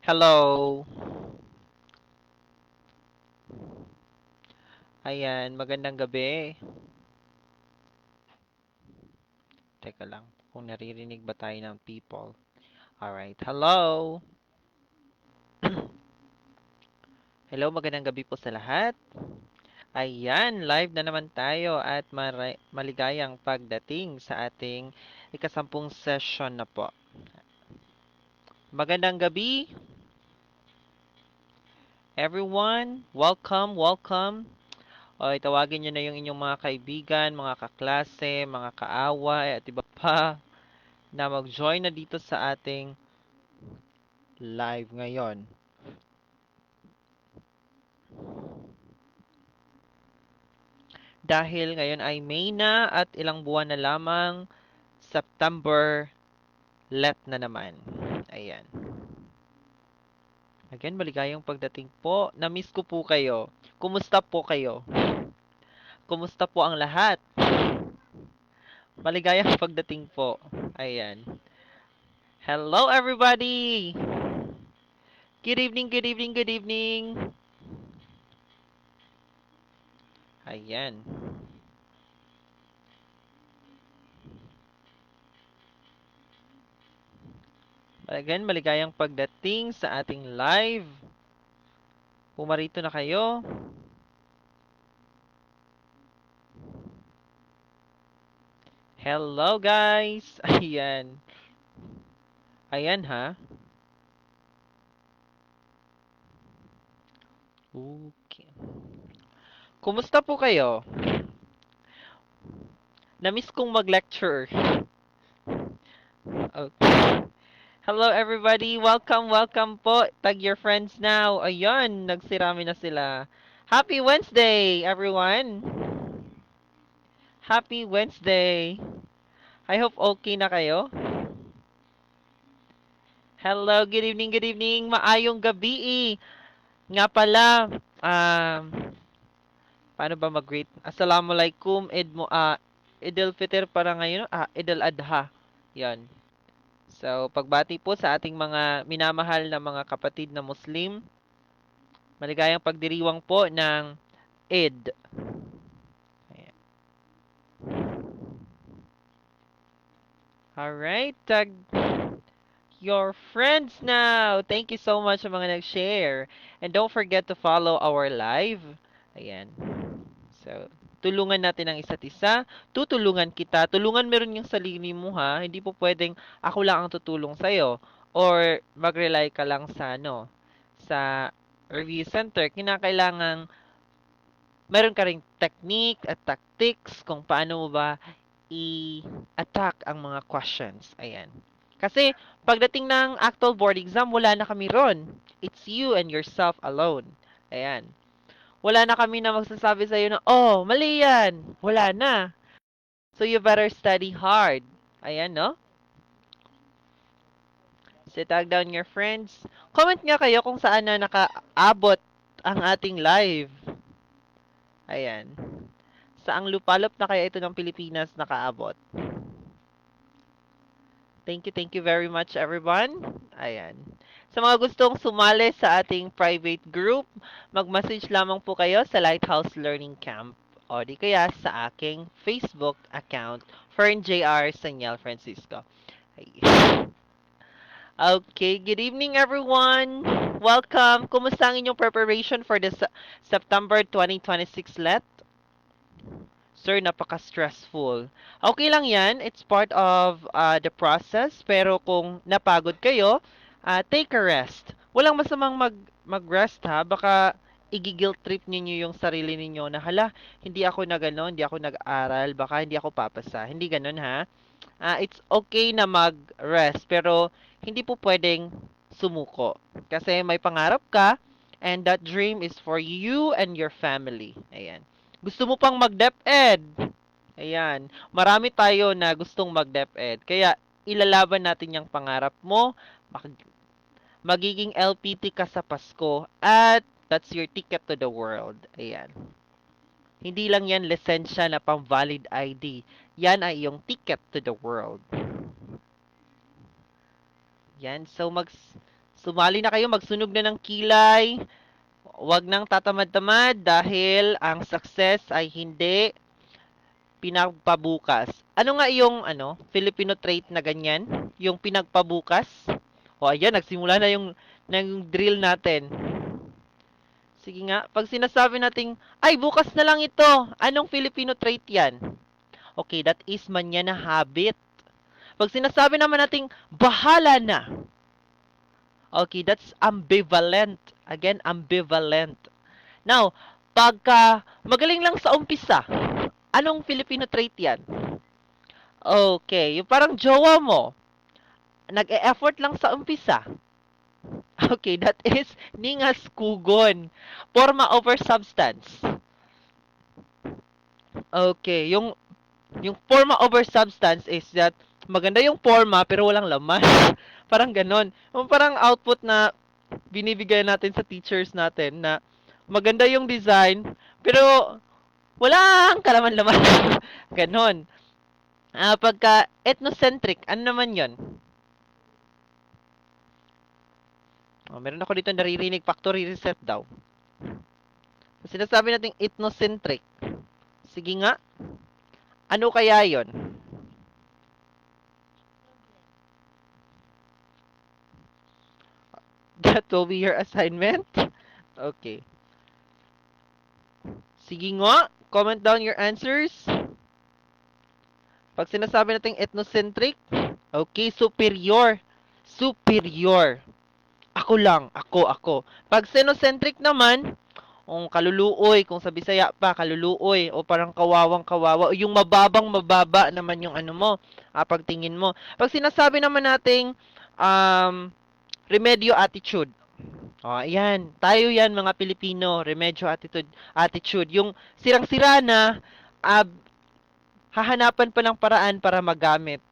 Hello. Ayan, magandang gabi. Teka lang, kung naririnig ba tayo ng people. Alright, hello. Hello, magandang gabi po sa lahat. Ayan, live na naman tayo at maligayang pagdating sa ating ikasampung session na po. Magandang gabi, everyone. Welcome, welcome. O, tawagin nyo na yung inyong mga kaibigan, mga kaklase, mga kaaway, at iba pa na mag-join na dito sa ating live ngayon. Dahil ngayon ay May na at ilang buwan na lamang, September let na naman. Ayan. Again, maligayang pagdating po. Na-miss ko po kayo. Kumusta po kayo? Kumusta po ang lahat? Maligayang pagdating po. Ayan. Hello everybody! Good evening, good evening, good evening. Ayan. Again, maligayang pagdating sa ating live. Pumarito na kayo. Hello guys! Ayan. Ayan ha. Okay. Kumusta po kayo? Na-miss kong mag-lecture. Okay. Hello everybody! Welcome, welcome po. Tag your friends now. Ayun, nagsirami na sila. Happy Wednesday, everyone! Happy Wednesday! I hope okay na kayo. Hello, good evening, good evening. Maayong gabi. Nga pala, paano ba mag-greet? Assalamualaikum, Idul Fitr para ngayon, Idul Adha. Yan. So, pagbati po sa ating mga minamahal na mga kapatid na Muslim. Maligayang pagdiriwang po ng Eid. Ayan. Alright, tag your friends now. Thank you so much sa mga nag-share. And don't forget to follow our live. Ayan. So, tulungan natin ang isa't isa. Tutulungan kita. Tulungan meron yung sarili mo ha. Hindi po pwedeng ako lang ang tutulong sa'yo. Or mag-rely ka lang sa sa review center. Kinakailangang meron ka ring technique at tactics kung paano mo ba i-attack ang mga questions. Ayan. Kasi pagdating ng actual board exam, wala na kami ron. It's you and yourself alone. Ayan. Wala na kami na magsasabi sa'yo na, oh, mali yan. Wala na. So you better study hard. Ayan, no? So tag down your friends. Comment nga kayo kung saan na nakaabot ang ating live. Ayan. Saang lupalop na kaya ito ng Pilipinas nakaabot? Thank you very much everyone. Ayan. Sa mga gustong sumali sa ating private group, mag-message lamang po kayo sa Lighthouse Learning Camp o di kaya sa aking Facebook account, FernJR Sanyal Francisco. Ay. Okay, good evening everyone. Welcome. Kumusta ang inyong preparation for the September 2026 let? Sir, napaka-stressful. Okay lang yan. It's part of the process. Pero kung napagod kayo, take a rest. Walang masamang mag-rest ha. Baka igi-guilt trip ninyo yung sarili ninyo na hala, hindi ako na gano'n, hindi ako nag-aral, baka hindi ako papasa. Hindi gano'n ha. It's okay na mag-rest, pero hindi po pwedeng sumuko. Kasi may pangarap ka, and that dream is for you and your family. Ayan. Gusto mo pang mag-DepEd? Ayan. Marami tayo na gustong mag-DepEd. Kaya, ilalaban natin yung pangarap mo. Magiging LPT ka sa Pasko. At that's your ticket to the world. Ayan. Hindi lang yan lisensya na pang valid ID. Yan ay yung ticket to the world. Yan. So, Sumali na kayo, magsunog na ng kilay. Huwag nang tatamad-tamad dahil ang success ay hindi pinagpabukas. Ano nga yung Filipino trait na ganyan? Yung pinagpabukas? O ayan, nagsimula na yung drill natin. Sige nga, pag sinasabi nating, ay bukas na lang ito, anong Filipino trait yan? Okay, that is manya na habit. Pag sinasabi naman nating, bahala na. Okay, that's ambivalent. Again, ambivalent. Now, pagka magaling lang sa umpisa, anong Filipino trait yan? Okay, yung parang jowa mo, nag-e-effort lang sa umpisa. Okay, that is ningas kugon. Forma over substance. Okay, yung forma over substance is that maganda yung forma pero walang laman. Parang ganon. Yung parang output na binibigay natin sa teachers natin na maganda yung design pero walang kalaman-laman. Ganon. Pagka ethnocentric, ano naman yon? Meron ako dito naririnig factory reset daw. Sinasabi natin ethnocentric. Sige nga. Ano kaya yon? That will be your assignment? Okay. Sige nga. Comment down your answers. Pag sinasabi natin ethnocentric, okay, superior. Superior. Ako lang, ako. Pag xenocentric naman, kaluluoy, kung sa Bisaya pa, kaluluoy, o parang kawawang-kawawa, o yung mababang-mababa naman yung pagtingin mo. Pag sinasabi naman nating remedyo attitude, ayan, tayo yan mga Pilipino, remedyo attitude, yung sirang-sira na, hahanapan pa ng paraan para magamit.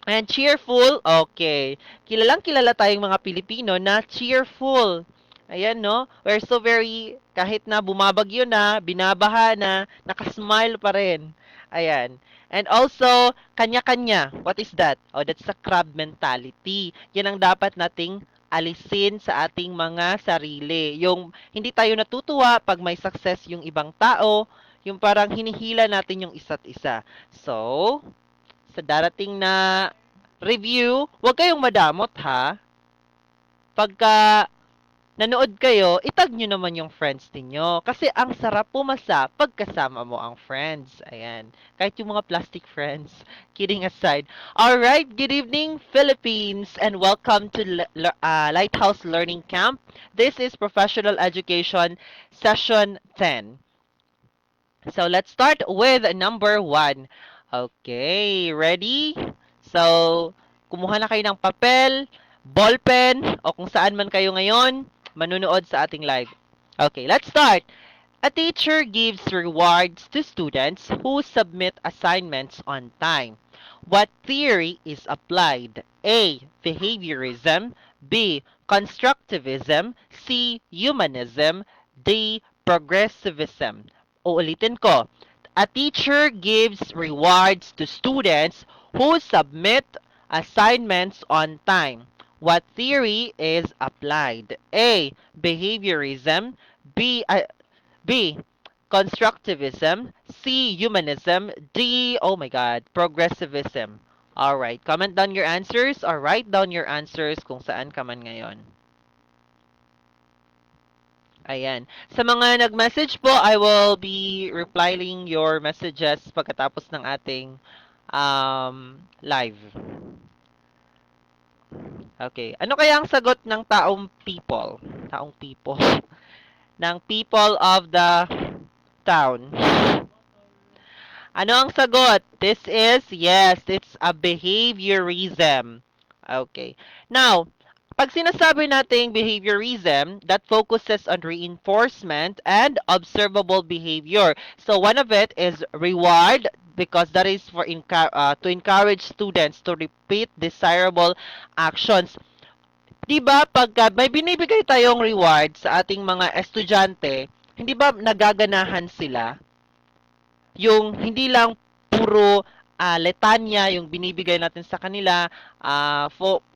And cheerful, okay. Kilalang kilala tayong mga Pilipino na cheerful. Ayan, no? We're so very, kahit na bumabagyo na, binabaha na, nakasmile pa rin. Ayan. And also, kanya-kanya. What is that? Oh, that's the crab mentality. Yan ang dapat nating alisin sa ating mga sarili. Yung hindi tayo natutuwa pag may success yung ibang tao, yung parang hinihila natin yung isa't isa. So, sa darating na review, huwag kayong madamot ha. Pagka nanood kayo, itag nyo naman yung friends ninyo. Kasi ang sarap pumasa pagkasama mo ang friends. Ayan. Kahit yung mga plastic friends. Kidding aside. Alright, good evening Philippines and welcome to Lighthouse Learning Camp. This is Professional Education Session 10. So let's start with number 1. Okay, ready? So, kumuha na kayo ng papel, ballpen, o kung saan man kayo ngayon, manunood sa ating live. Okay, let's start. A teacher gives rewards to students who submit assignments on time. What theory is applied? A. Behaviorism. B. Constructivism. C. Humanism. D. Progressivism. Uulitin ko. A teacher gives rewards to students who submit assignments on time. What theory is applied? A. Behaviorism. B. Constructivism. C. Humanism. D. Oh my God. Progressivism. Alright. Comment down your answers or write down your answers kung saan ka man ngayon. Ayan. Sa mga nag-message po, I will be replying your messages pagkatapos ng ating live. Okay. Ano kaya ang sagot ng taong people? Taong people. ng people of the town. Ano ang sagot? This is, yes, it's a behaviorism. Okay. Now, pag sinasabi nating behaviorism, that focuses on reinforcement and observable behavior. So one of it is reward because that is for to encourage students to repeat desirable actions. 'Di ba pag may binibigay tayong reward sa ating mga estudyante, hindi ba nagaganahan sila? Yung hindi lang puro letanya yung binibigay natin sa kanila,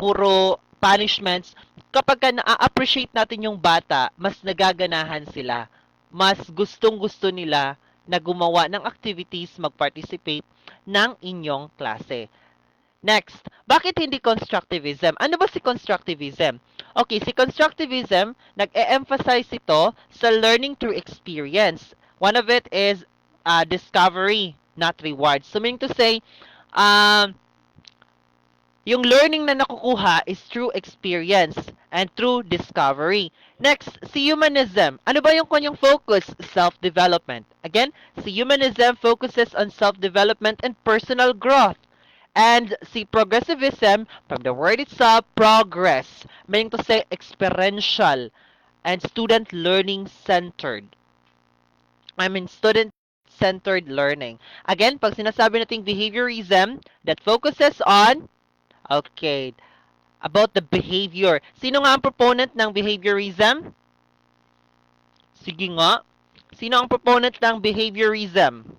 puro punishments, kapag ka na-appreciate natin yung bata, mas nagaganahan sila. Mas gustong-gusto nila na gumawa ng activities, mag-participate ng inyong klase. Next, bakit hindi constructivism? Ano ba si constructivism? Okay, si constructivism, nag-e-emphasize ito sa learning through experience. One of it is discovery, not reward. So, meaning to say, um, yung learning na nakukuha is through experience and through discovery. Next, si humanism. Ano ba yung kanyang focus? Self-development. Again, si humanism focuses on self-development and personal growth. And si progressivism, from the word itself, progress, meaning to say experiential and student learning centered. Student-centered learning. Again, pag sinasabi nating behaviorism, that focuses on, okay, about the behavior. Sino nga ang proponent ng behaviorism? Sige nga. Sino ang proponent ng behaviorism?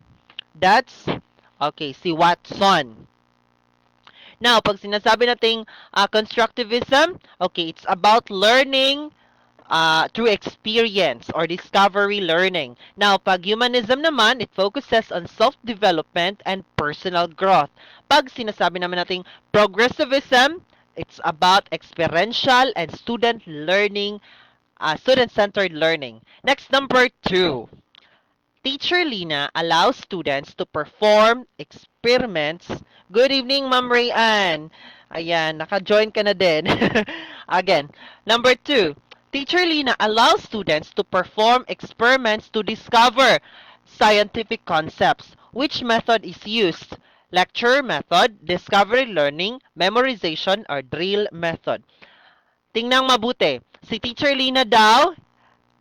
That's, okay, si Watson. Now, pag sinasabi nating constructivism, okay, it's about learning through experience or discovery learning. Now, pag humanism naman, it focuses on self-development and personal growth. Pag sinasabi naman nating progressivism, it's about experiential and student learning, student-centered learning. Next, number 2. Teacher Lina allows students to perform experiments. Good evening, Ma'am Rayan. Ayan, naka-join ka na din. Again, number 2. Teacher Lina allows students to perform experiments to discover scientific concepts. Which method is used? Lecture method, discovery learning, memorization, or drill method. Tingnan mabuti. Si Teacher Lina daw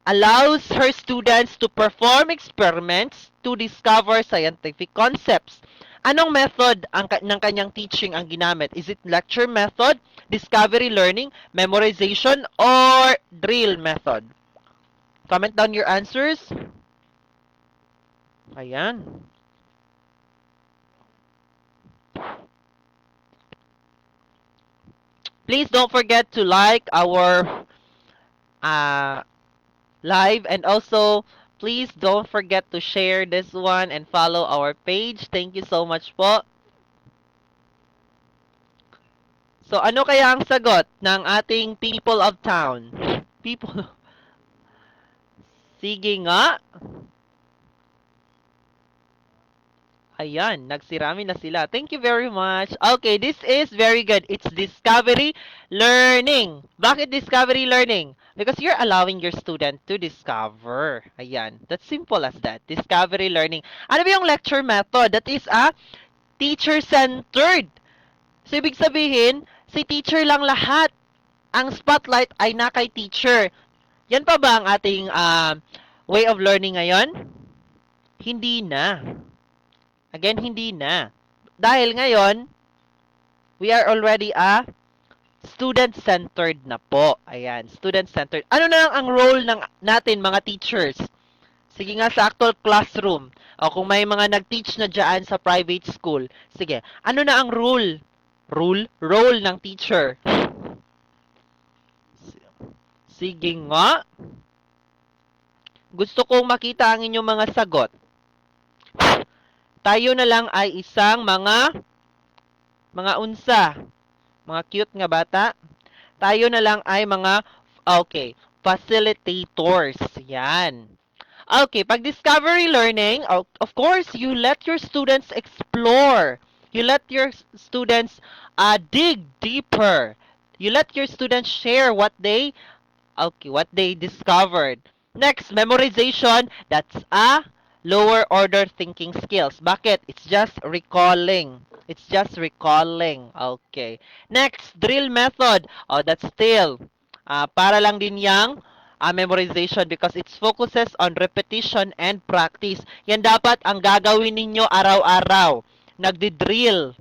allows her students to perform experiments to discover scientific concepts. Anong method ng kanyang teaching ang ginamit? Is it lecture method, discovery learning, memorization, or drill method? Comment down your answers. Ayan. Please don't forget to like our live, and also please don't forget to share this one and follow our page. Thank you so much po. So ano kaya ang sagot ng ating people of town? People. Sige nga. Ayan, nagsirami na sila. Thank you very much. Okay, this is very good. It's discovery learning. Bakit discovery learning? Because you're allowing your student to discover. Ayan, that's simple as that. Discovery learning. Ano ba yung lecture method? That is a teacher-centered. So, ibig sabihin, si teacher lang lahat. Ang spotlight ay na kay teacher. Yan pa ba ang ating way of learning ngayon? Hindi na. Again, hindi na. Dahil ngayon, we are already a student-centered na po. Ayan, student-centered. Ano na lang ang role natin mga teachers? Sige nga sa actual classroom. O kung may mga nag-teach na dyan sa private school. Sige, ano na ang role? Role ng teacher. Sige nga. Gusto kong makita ang inyong mga sagot. Tayo na lang ay isang mga unsa, mga cute nga bata. Tayo na lang ay mga, okay, facilitators. Yan. Okay, pag discovery learning, of course, you let your students explore. You let your students dig deeper. You let your students share what they discovered. Next, memorization. That's a lower order thinking skills. Bakit? It's just recalling. It's just recalling. Okay. Next, drill method. Oh, that's still para lang din yang memorization because it focuses on repetition and practice. Yan dapat ang gagawin ninyo araw-araw. Nagdi-drill.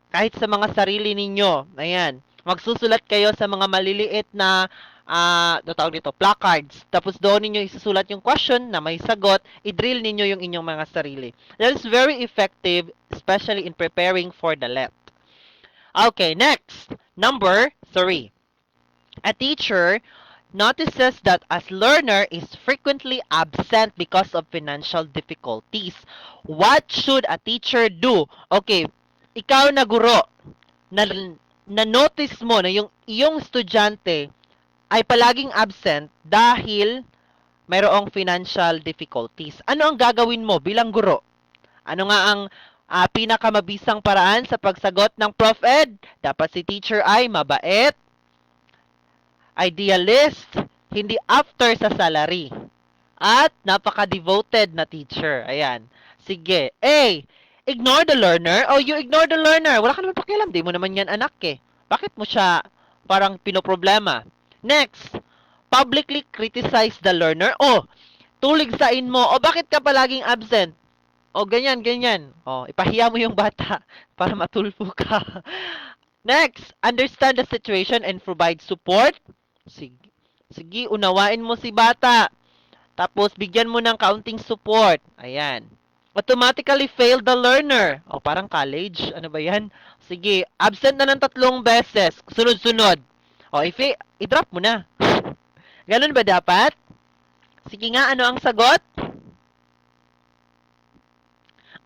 Kahit sa mga sarili ninyo. Ayan. Magsusulat kayo sa mga maliliit na tawag dito, placards. Tapos doon ninyo isusulat yung question na may sagot, i-drill ninyo yung inyong mga sarili. That is very effective, especially in preparing for the LET. Okay, next. Number 3. A teacher notices that a learner is frequently absent because of financial difficulties. What should a teacher do? Okay, ikaw na guro, na, na-notice mo na yung iyong estudyante ay palaging absent dahil mayroong financial difficulties. Ano ang gagawin mo bilang guro? Ano nga ang pinakamabisang paraan sa pagsagot ng Prof. Ed? Dapat si teacher ay mabait, idealist, hindi after sa salary, at napaka-devoted na teacher. Ayan. Sige. A. Ignore the learner. Oh, you ignore the learner. Wala ka naman pakialam. Di mo naman yan anak eh. Bakit mo siya parang pinoproblema? Next. Publicly criticize the learner. Oh, tuligsain mo. Oh, bakit ka palaging absent? O, ganyan, ganyan. O, ipahiya mo yung bata para matulpo ka. Next, understand the situation and provide support. Sige, sige, unawain mo si bata. Tapos, bigyan mo ng kaunting support. Ayan. Automatically fail the learner. O, parang college. Ano ba yan? Sige, absent na ng 3 beses. Sunod-sunod. O, i-drop mo na. Ganun ba dapat? Sige nga, ano ang sagot?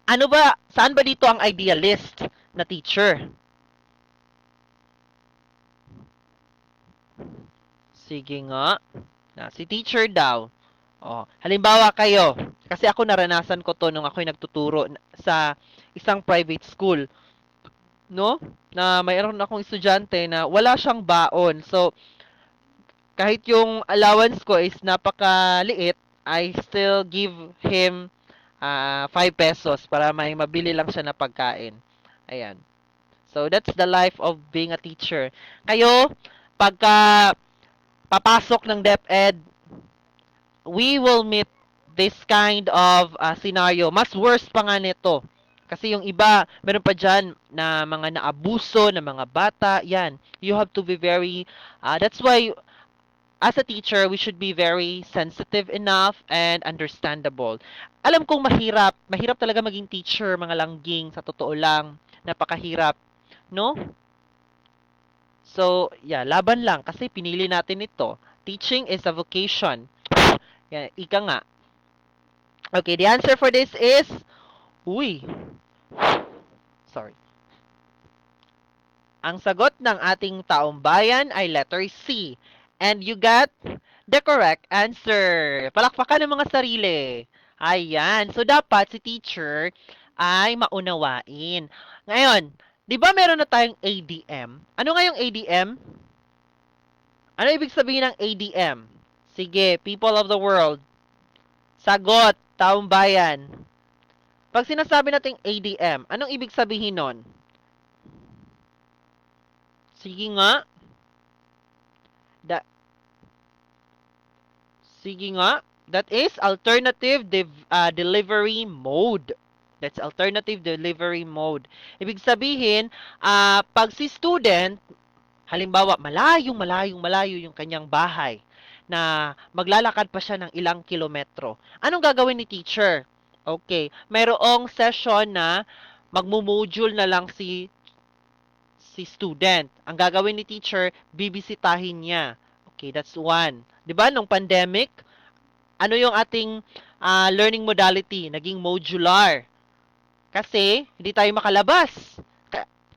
Ano ba, saan ba dito ang idealist na teacher? Sige nga. Si teacher daw. Oh, halimbawa kayo, kasi ako naranasan ko to nung ako'y nagtuturo sa isang private school, no? Na mayroon akong estudyante na wala siyang baon. So, kahit yung allowance ko is napakaliit, I still give him 5 pesos para may mabili lang siya na pagkain. Ayan. So, that's the life of being a teacher. Kayo, pagka papasok ng DepEd, we will meet this kind of scenario. Mas worse pa nga nito. Kasi yung iba, meron pa dyan na mga naabuso, na mga bata, yan. You have to be very, that's why, as a teacher, we should be very sensitive enough and understandable. Alam kong mahirap. Mahirap talaga maging teacher, mga langging, sa totoo lang. Napakahirap. No? So, yeah, laban lang kasi pinili natin ito. Teaching is a vocation. Yan, ika nga. Okay, the answer for this is, uy, sorry. Ang sagot ng ating taong bayan ay letter C. And you got the correct answer. Palakpakan ng mga sarili. Ayan. So, dapat si teacher ay maunawain. Ngayon, di ba meron na tayong ADM? Ano nga yung ADM? Ano ibig sabihin ng ADM? Sige, people of the world. Sagot, taong bayan. Pag sinasabi nating ADM, anong ibig sabihin nun? Sige nga. Sige nga. That is alternative delivery mode. That's alternative delivery mode. Ibig sabihin, pag si student, halimbawa, malayo yung kanyang bahay, na maglalakad pa siya ng ilang kilometro. Anong gagawin ni teacher? Okay, mayroong session na magmo-module na lang si student. Ang gagawin ni teacher, bibisitahin niya. Okay, that's one. 'Di ba nung pandemic, ano yung ating learning modality? Naging modular. Kasi hindi tayo makalabas.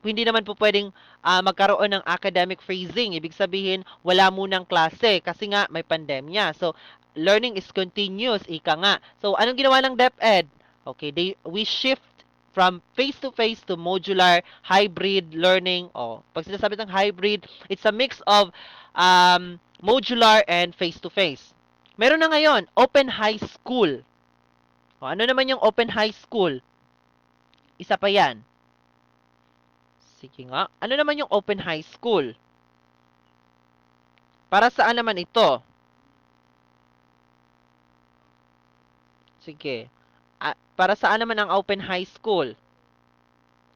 Hindi naman po pwedeng magkaroon ng academic freezing. Ibig sabihin, wala munang klase kasi nga may pandemya. So, learning is continuous, ika nga. So, anong ginawa ng DepEd? Okay, we shift from face-to-face to modular, hybrid learning. Pag sinasabi ng hybrid, it's a mix of modular and face-to-face. Meron na ngayon, open high school. Ano naman yung open high school? Isa pa yan. Sige nga. Ano naman yung open high school? Para saan naman ito? Sige. Para saan naman ang open high school?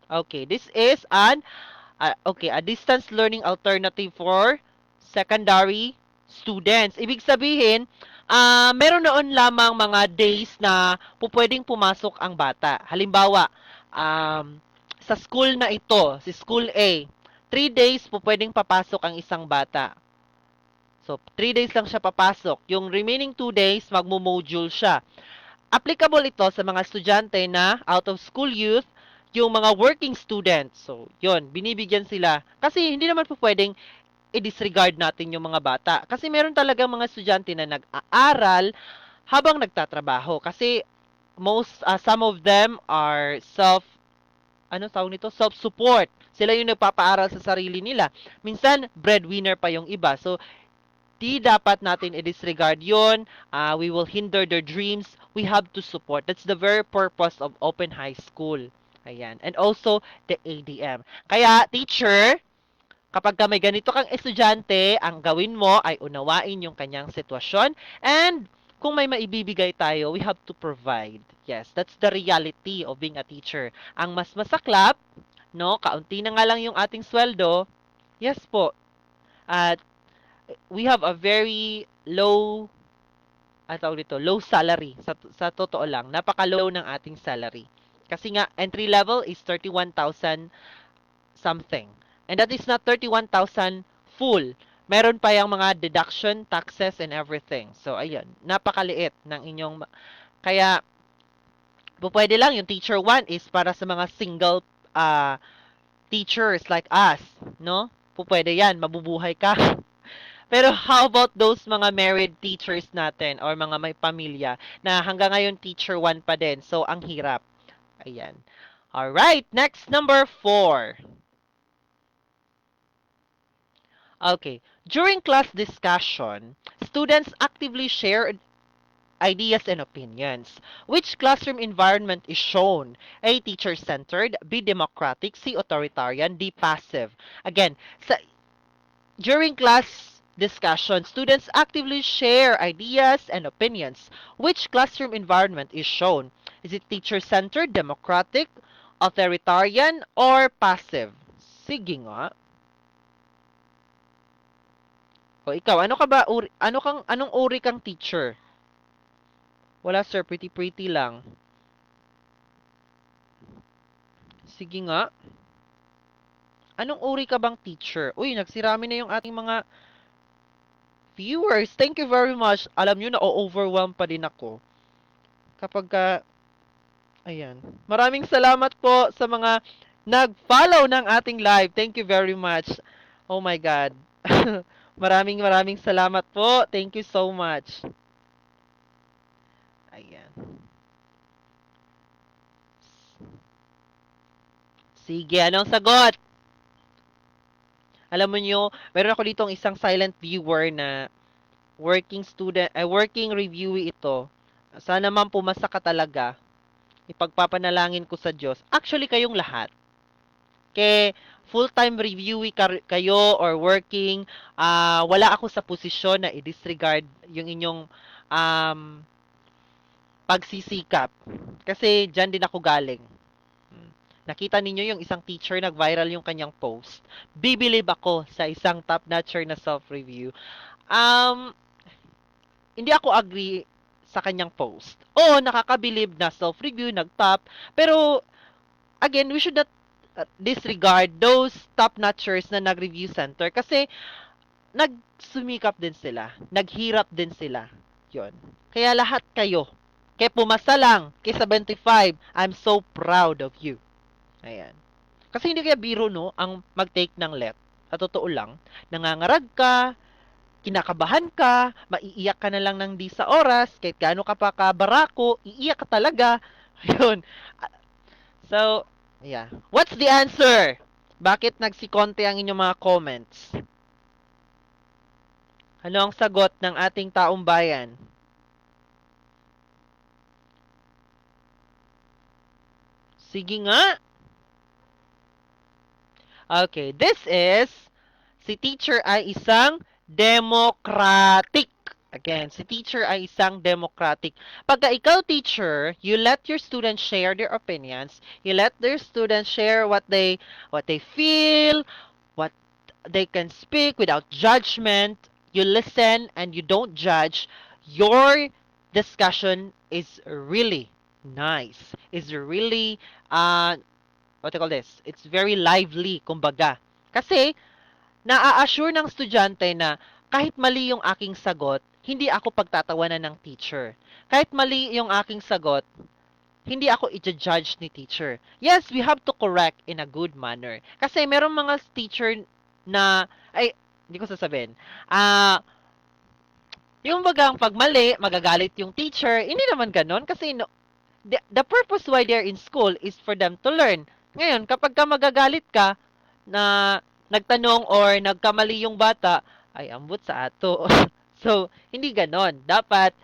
Okay, this is a distance learning alternative for secondary students. Ibig sabihin, meron noon lamang mga days na pwedeng pumasok ang bata. Halimbawa, sa school na ito, si School A, 3 days pwedeng papasok ang isang bata. So, 3 days lang siya papasok. Yung remaining 2 days, magmo-module siya. Applicable ito sa mga estudyante na out of school youth, yung mga working students. So, yun, binibigyan sila. Kasi hindi naman po pwedeng i-disregard natin yung mga bata. Kasi meron talagang mga estudyante na nag-aaral habang nagtatrabaho. Kasi some of them are ano tawag nito? Self-support. Sila yung nagpapaaral sa sarili nila. Minsan, breadwinner pa yung iba. So, di dapat natin i-disregard yun. We will hinder their dreams. We have to support. That's the very purpose of Open High School. Ayan. And also, the ADM. Kaya, teacher, kapag may ganito kang estudyante, ang gawin mo ay unawain yung kanyang sitwasyon. And, kung may maibibigay tayo, we have to provide. Yes, that's the reality of being a teacher. Ang mas masaklap, no, kaunti na nga lang yung ating sweldo, yes po, at we have a very low low salary sa totoo lang. Napaka-low ng ating salary. Kasi nga entry level is 31,000 something. And that is not 31,000 full. Meron pa yung mga deduction, taxes and everything. So ayun, napakaliit ng inyong kaya pwede lang yung teacher 1 is para sa mga single teachers like us, no? Pwede yan, mabubuhay ka. Pero how about those mga married teachers natin or mga may pamilya na hanggang ngayon teacher 1 pa din. So, ang hirap. Ayan. Alright, next number 4. Okay. During class discussion, students actively share ideas and opinions. Which classroom environment is shown? A, teacher-centered. B, democratic. C, authoritarian. D, passive. Again, during class discussion, students actively share ideas and opinions. Which classroom environment is shown? Is it teacher-centered, democratic, authoritarian, or passive? Sige nga. O ikaw, anong uri kang teacher? Wala sir, pretty lang. Sige nga. Anong uri ka bang teacher? Uy, nagsirami na yung ating mga viewers. Thank you very much. Alam nyo, na-overwhelm pa din ako. Kapag ayan. Maraming salamat po sa mga nag-follow ng ating live. Thank you very much. Oh my God. maraming salamat po. Thank you so much. Ayan. Sige, anong sagot? Alam mo nyo, meron ako ditong isang silent viewer na working reviewee ito. Sana man pumasa ka talaga. Ipagpapanalangin ko sa Diyos. Actually, kayong lahat. Full-time reviewee kayo or working, wala ako sa posisyon na i-disregard yung inyong pagsisikap. Kasi dyan din ako galing. Nakita ninyo yung isang teacher nag-viral yung kanyang post. Bibilib ako sa isang top-notcher na self-review. Hindi ako agree sa kanyang post. Oo, nakakabilib na self-review, nag-top. Pero, again, we should not disregard those top-notchers na nag-review center kasi nagsumikap din sila. Naghirap din sila. Yun. Kaya lahat kayo. Kaya pumasa lang. Kay 75, I'm so proud of you. Ayan. Kasi hindi kaya biro, no, ang mag-take ng let. At totoo lang, nangangarag ka, kinakabahan ka, maiiyak ka na lang ng di sa oras, kahit gaano ka pa kabarako, iiyak ka talaga. Ayun. So, yeah. What's the answer? Bakit nagsikonte ang inyong mga comments? Ano ang sagot ng ating taong bayan? Sige nga. Okay, this is, si teacher ay isang democratic. Again, si teacher ay isang democratic. Pagka ikaw teacher, you let your students share their opinions, you let their students share what they feel, what they can speak without judgment, you listen and you don't judge, your discussion is really nice. Is really what do you call this? It's very lively, kumbaga. Kasi, naa-assure ng estudyante na kahit mali yung aking sagot, hindi ako pagtatawanan ng teacher. Kahit mali yung aking sagot, hindi ako i-judge ni teacher. Yes, we have to correct in a good manner. Kasi merong mga teacher na, ay, hindi ko sasabihin, yung bagang pag mali, magagalit yung teacher, hindi naman ganon. Kasi no, the purpose why they're in school is for them to learn. Ngayon, kapag ka magagalit ka, na nagtanong or nagkamali yung bata, ay ambot sa ato. So, hindi ganon. Dapat,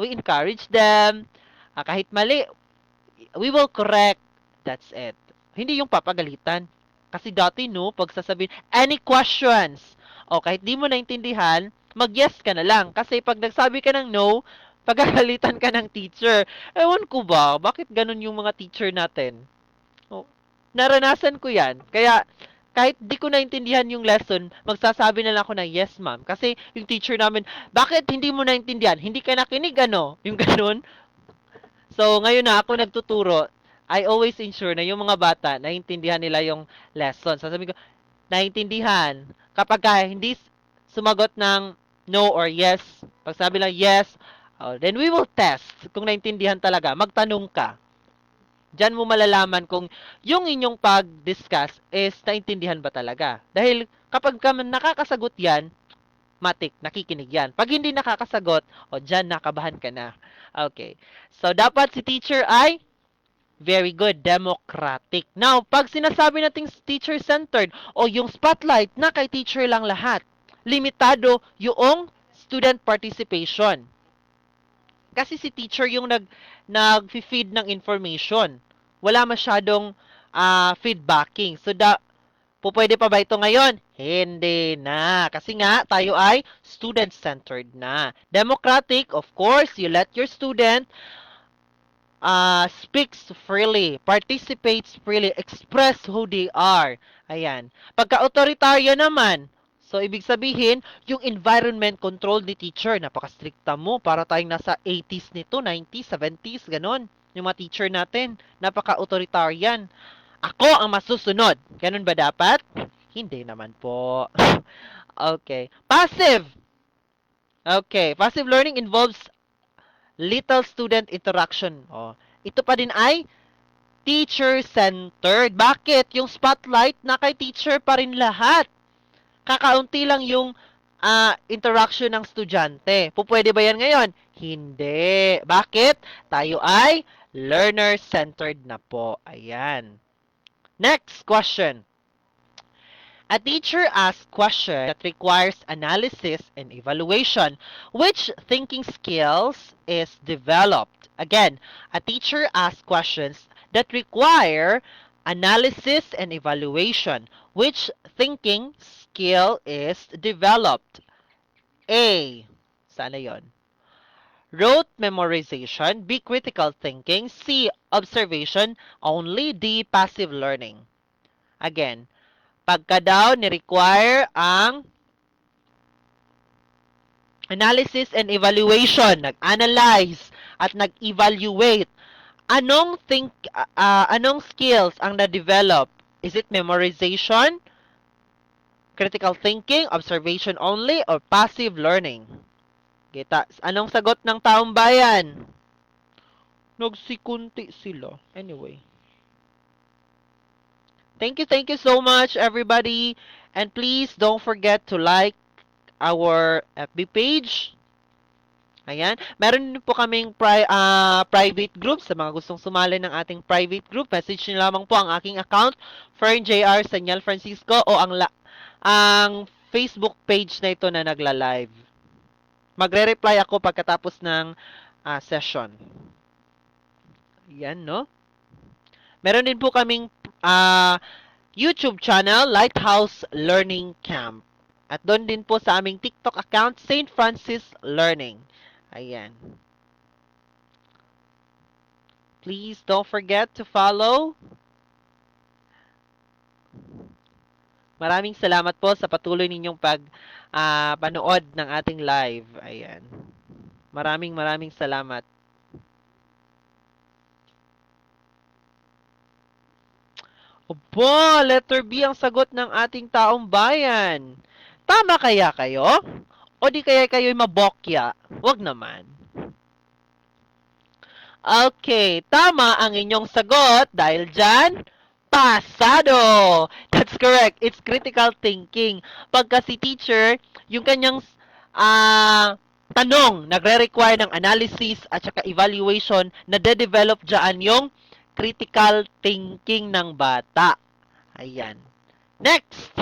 we encourage them. Kahit mali, we will correct. That's it. Hindi yung papagalitan. Kasi dati, no, pag sasabihin, any questions? O kahit di mo naintindihan, mag-yes ka na lang. Kasi pag nagsabi ka ng no, pagkakalitan ka ng teacher. Ewan ko ba, bakit ganun yung mga teacher natin? O, naranasan ko yan. Kaya, kahit di ko naintindihan yung lesson, magsasabi na lang ako na, yes, ma'am. Kasi yung teacher namin, bakit hindi mo naintindihan? Hindi ka nakinig, ano? Yung ganun. So, ngayon na ako nagtuturo, I always ensure na yung mga bata, naintindihan nila yung lesson. Sasabihin ko, naintindihan. Kapag hindi sumagot ng no or yes, pag sabi lang yes, then we will test kung naintindihan talaga. Magtanong ka. Diyan mo malalaman kung yung inyong pag-discuss is naintindihan ba talaga. Dahil kapag ka nakakasagot yan, matik, nakikinig yan. Pag hindi nakakasagot, o dyan, nakabahan ka na. Okay. So, dapat si teacher ay very good, democratic. Now, pag sinasabi nating teacher-centered o yung spotlight na kay teacher lang lahat, limitado yung student participation. Kasi si teacher yung nag-feed ng information. Wala masyadong feedbacking. So, pwede pa ba ito ngayon? Hindi na. Kasi nga, tayo ay student-centered na. Democratic, of course, you let your student speaks freely, participates freely, express who they are. Ayan. Pagka-authoritario naman, so ibig sabihin, yung environment control ni teacher, napaka-stricta mo, para tayong nasa 80s nito, 90s, 70s, ganon. Yung mga teacher natin, napaka-authoritarian. Ako ang masusunod. Ganun ba dapat? Hindi naman po. Okay. Passive. Okay. Passive learning involves little student interaction. Oh, ito pa din ay teacher-centered. Bakit? Yung spotlight na kay teacher pa rin lahat. Kakaunti lang yung interaction ng estudyante. Pupwede ba yan ngayon? Hindi. Bakit? Tayo ay learner-centered na po. Ayan. Next question. A teacher asks questions that requires analysis and evaluation. Which thinking skills is developed? Again, a teacher asks questions that require analysis and evaluation. Which thinking skill is developed? A. Sana yon. Rote memorization. B. Critical thinking. C. Observation only. D. Passive learning. Again, pagka daw ni-require ang analysis and evaluation, nag-analyze at nag-evaluate, anong skills ang na-develop? Is it memorization, critical thinking, observation only, or passive learning? Kita, anong sagot ng taong bayan? Nagsikunti sila. Anyway. Thank you so much, everybody. And please don't forget to like our FB page. Ayan. Meron din po kaming private group. Sa mga gustong sumali ng ating private group, message nyo lamang po ang aking account, Fern JR Sanyal Francisco, o ang Facebook page na ito na nagla-live. Magre-reply ako pagkatapos ng session. Yan, no? Meron din po kaming YouTube channel, Lighthouse Learning Camp. At doon din po sa aming TikTok account, St. Francis Learning. Ayan. Please don't forget to follow. Maraming salamat po sa patuloy ninyong panood ng ating live. Ayan. Maraming salamat. Opo, letter B ang sagot ng ating taong bayan. Tama kaya kayo? O di kaya kayo'y mabokya? Wag naman. Okay, tama ang inyong sagot dahil dyan, pasado! That's correct. It's critical thinking. Pagka si teacher, yung kanyang tanong, nagre-require ng analysis at saka evaluation na de-develop dyan yung critical thinking ng bata. Ayan. Next!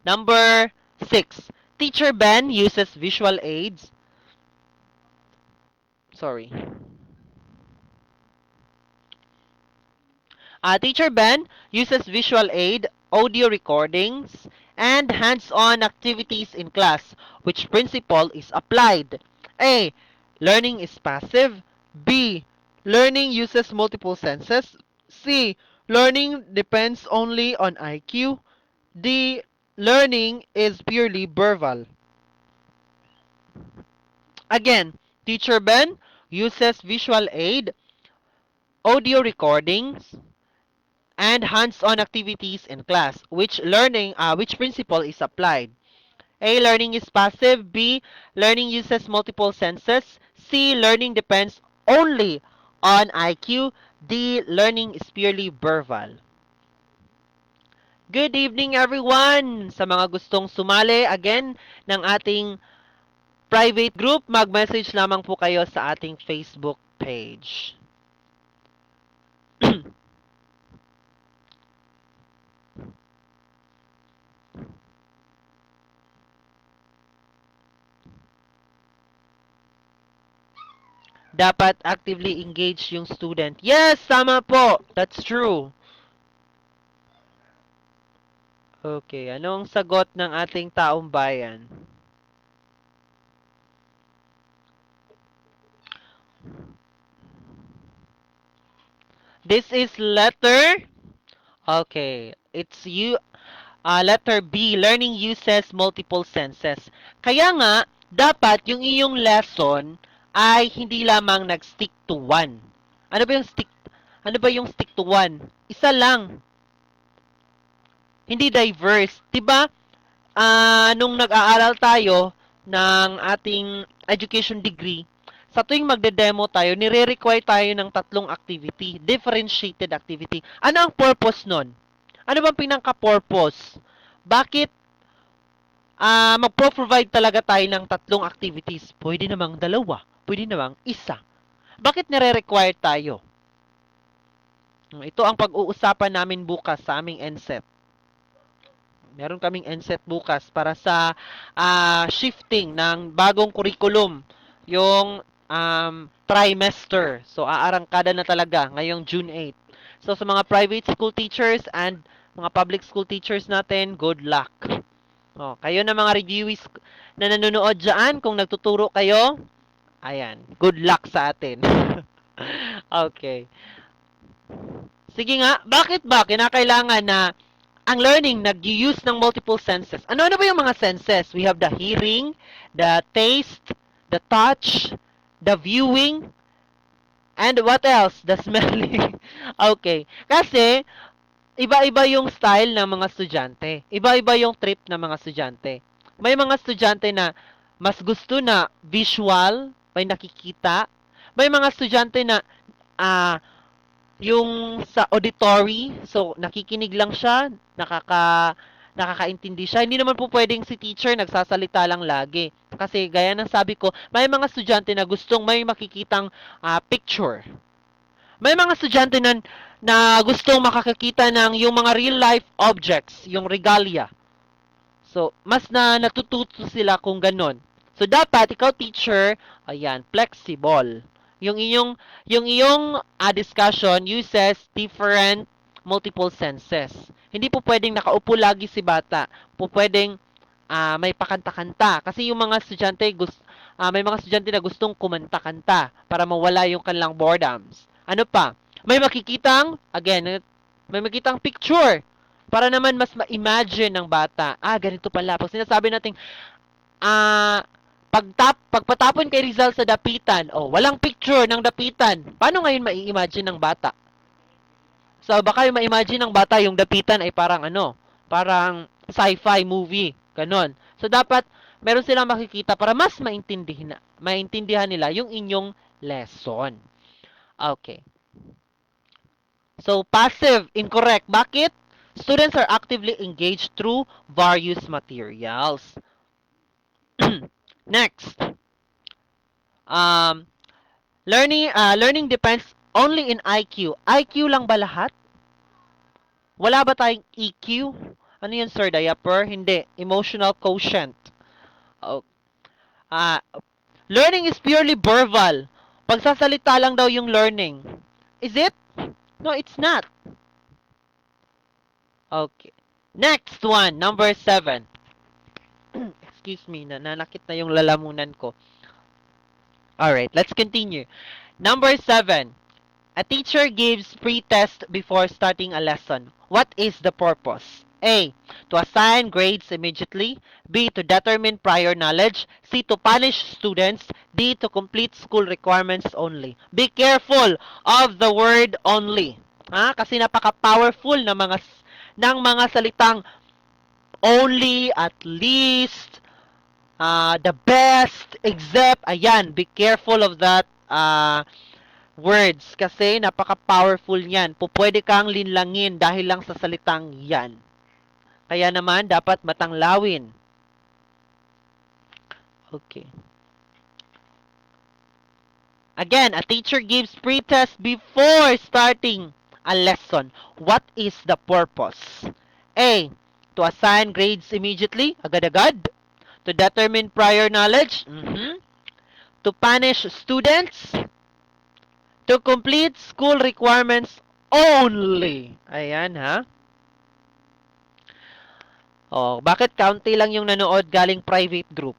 Number 6. Teacher Ben uses visual aids. Sorry. Teacher Ben uses visual aid, audio recordings, and hands-on activities in class. Which principle is applied? A. Learning is passive. B. Learning uses multiple senses. C. Learning depends only on IQ. D. Learning is purely verbal. Again, Teacher Ben uses visual aid, audio recordings, and hands-on activities in class. Which principle is applied? A. Learning is passive. B. Learning uses multiple senses. C. Learning depends only on IQ. D. Learning is purely verbal. Good evening everyone! Sa mga gustong sumali again ng ating private group, mag-message lamang po kayo sa ating Facebook page. Dapat actively engage yung student. Yes, tama po. That's true. Okay, anong sagot ng ating taong bayan? This is letter. Okay, it's letter B. Learning uses multiple senses. Kaya nga, dapat yung iyong lesson ay hindi lamang nag-stick to one. Ano ba yung stick to one? Isa lang. Hindi diverse. 'Di ba? Nung nag-aaral tayo ng ating education degree, sa tuwing magde-demo tayo, nire-require tayo ng tatlong activity, differentiated activity. Ano ang purpose nun? Ano bang pinaka-purpose? Bakit magpo-provide talaga tayo ng tatlong activities? Pwede namang dalawa, pwede namang isa. Bakit nire-require tayo? Ito ang pag-uusapan namin bukas sa aming NSET. Meron kaming NSET bukas para sa shifting ng bagong curriculum, yung trimester. So, aarangkada na talaga ngayong June 8. So, sa mga private school teachers and mga public school teachers natin, good luck. Kayo na mga reviewees na nanonood dyan, kung nagtuturo kayo, ayan, good luck sa atin. Okay. Sige nga, bakit ba kinakailangan na ang learning nag-use ng multiple senses? Ano ba yung mga senses? We have the hearing, the taste, the touch, the viewing, and what else? The smelling. Okay. Kasi, iba-iba yung style ng mga estudyante. Iba-iba yung trip ng mga estudyante. May mga estudyante na mas gusto na visual, may nakikita. May mga estudyante na yung sa auditory, so nakikinig lang siya, nakakaintindi siya. Hindi naman po pwedeng si teacher nagsasalita lang lagi. Kasi gaya ng sabi ko, may mga estudyante na gustong may makikitang picture. May mga estudyante na gustong makakakita ng yung mga real life objects, yung regalia. So, mas natututo sila kung ganon. So, dapat ikaw teacher, ayan, flexible. Yung iyong discussion uses different multiple senses. Hindi po pwedeng nakaupo lagi si bata. Po pwedeng may pakanta-kanta. Kasi yung mga estudyante, may mga estudyante na gustong kumanta-kanta para mawala yung kanilang boredoms. Ano pa? Again, may makitang picture para naman mas ma-imagine ng bata. Ganito pala. Pag sinasabi natin, pagpatapon kay Rizal sa dapitan, walang picture ng dapitan. Paano ngayon mai-imagine ng bata? So, baka yung ma-imagine ng bata yung dapitan ay parang parang sci-fi movie. Ganon. So, dapat meron silang makikita para mas maintindihan nila yung inyong lesson. Okay. So, passive, incorrect. Bakit? Students are actively engaged through various materials. Next. Um, learning depends only in IQ. IQ lang ba lahat? Wala ba tayong EQ? Ano yun, Sir Diaper? Hindi. Emotional quotient. Oh, ah, learning is purely verbal. Pagsasalita lang daw yung learning. Is it? No, it's not. Okay. Next one, number 7. Excuse me, nanakit na yung lalamunan ko. Alright, let's continue. Number 7. A teacher gives pre-test before starting a lesson. What is the purpose? A. To assign grades immediately. B. To determine prior knowledge. C. To punish students. D. To complete school requirements only. Be careful of the word only. Kasi napaka-powerful ng mga salitang only, at least, the best, except. Ayan, be careful of that words kasi napaka-powerful yan. Pupwede kang linlangin dahil lang sa salitang yan. Kaya naman, dapat matanglawin. Okay. Again, a teacher gives pre-test before starting a lesson. What is the purpose? A. To assign grades immediately, agad-agad. To determine prior knowledge. To punish students. To complete school requirements only. Ayan, ha? Oh, bakit kaunti lang yung nanood galing private group?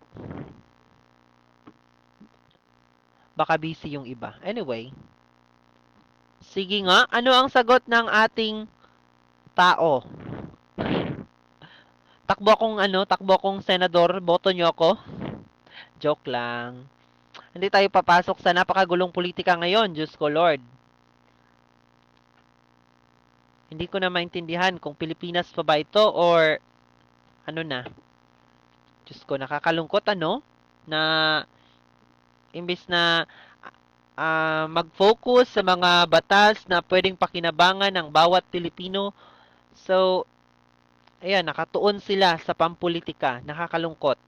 Baka busy yung iba. Anyway. Sige nga, ano ang sagot ng ating tao? Takbo akong senador, boto nyo ako. Joke lang. Hindi tayo papasok sa napakagulong politika ngayon, Diyos ko Lord. Hindi ko na maintindihan kung Pilipinas pa ba ito or ano na. Diyos ko, nakakalungkot na imbis na mag-focus sa mga batas na pwedeng pakinabangan ng bawat Pilipino. So, ayan, nakatuon sila sa pampolitika. Nakakalungkot.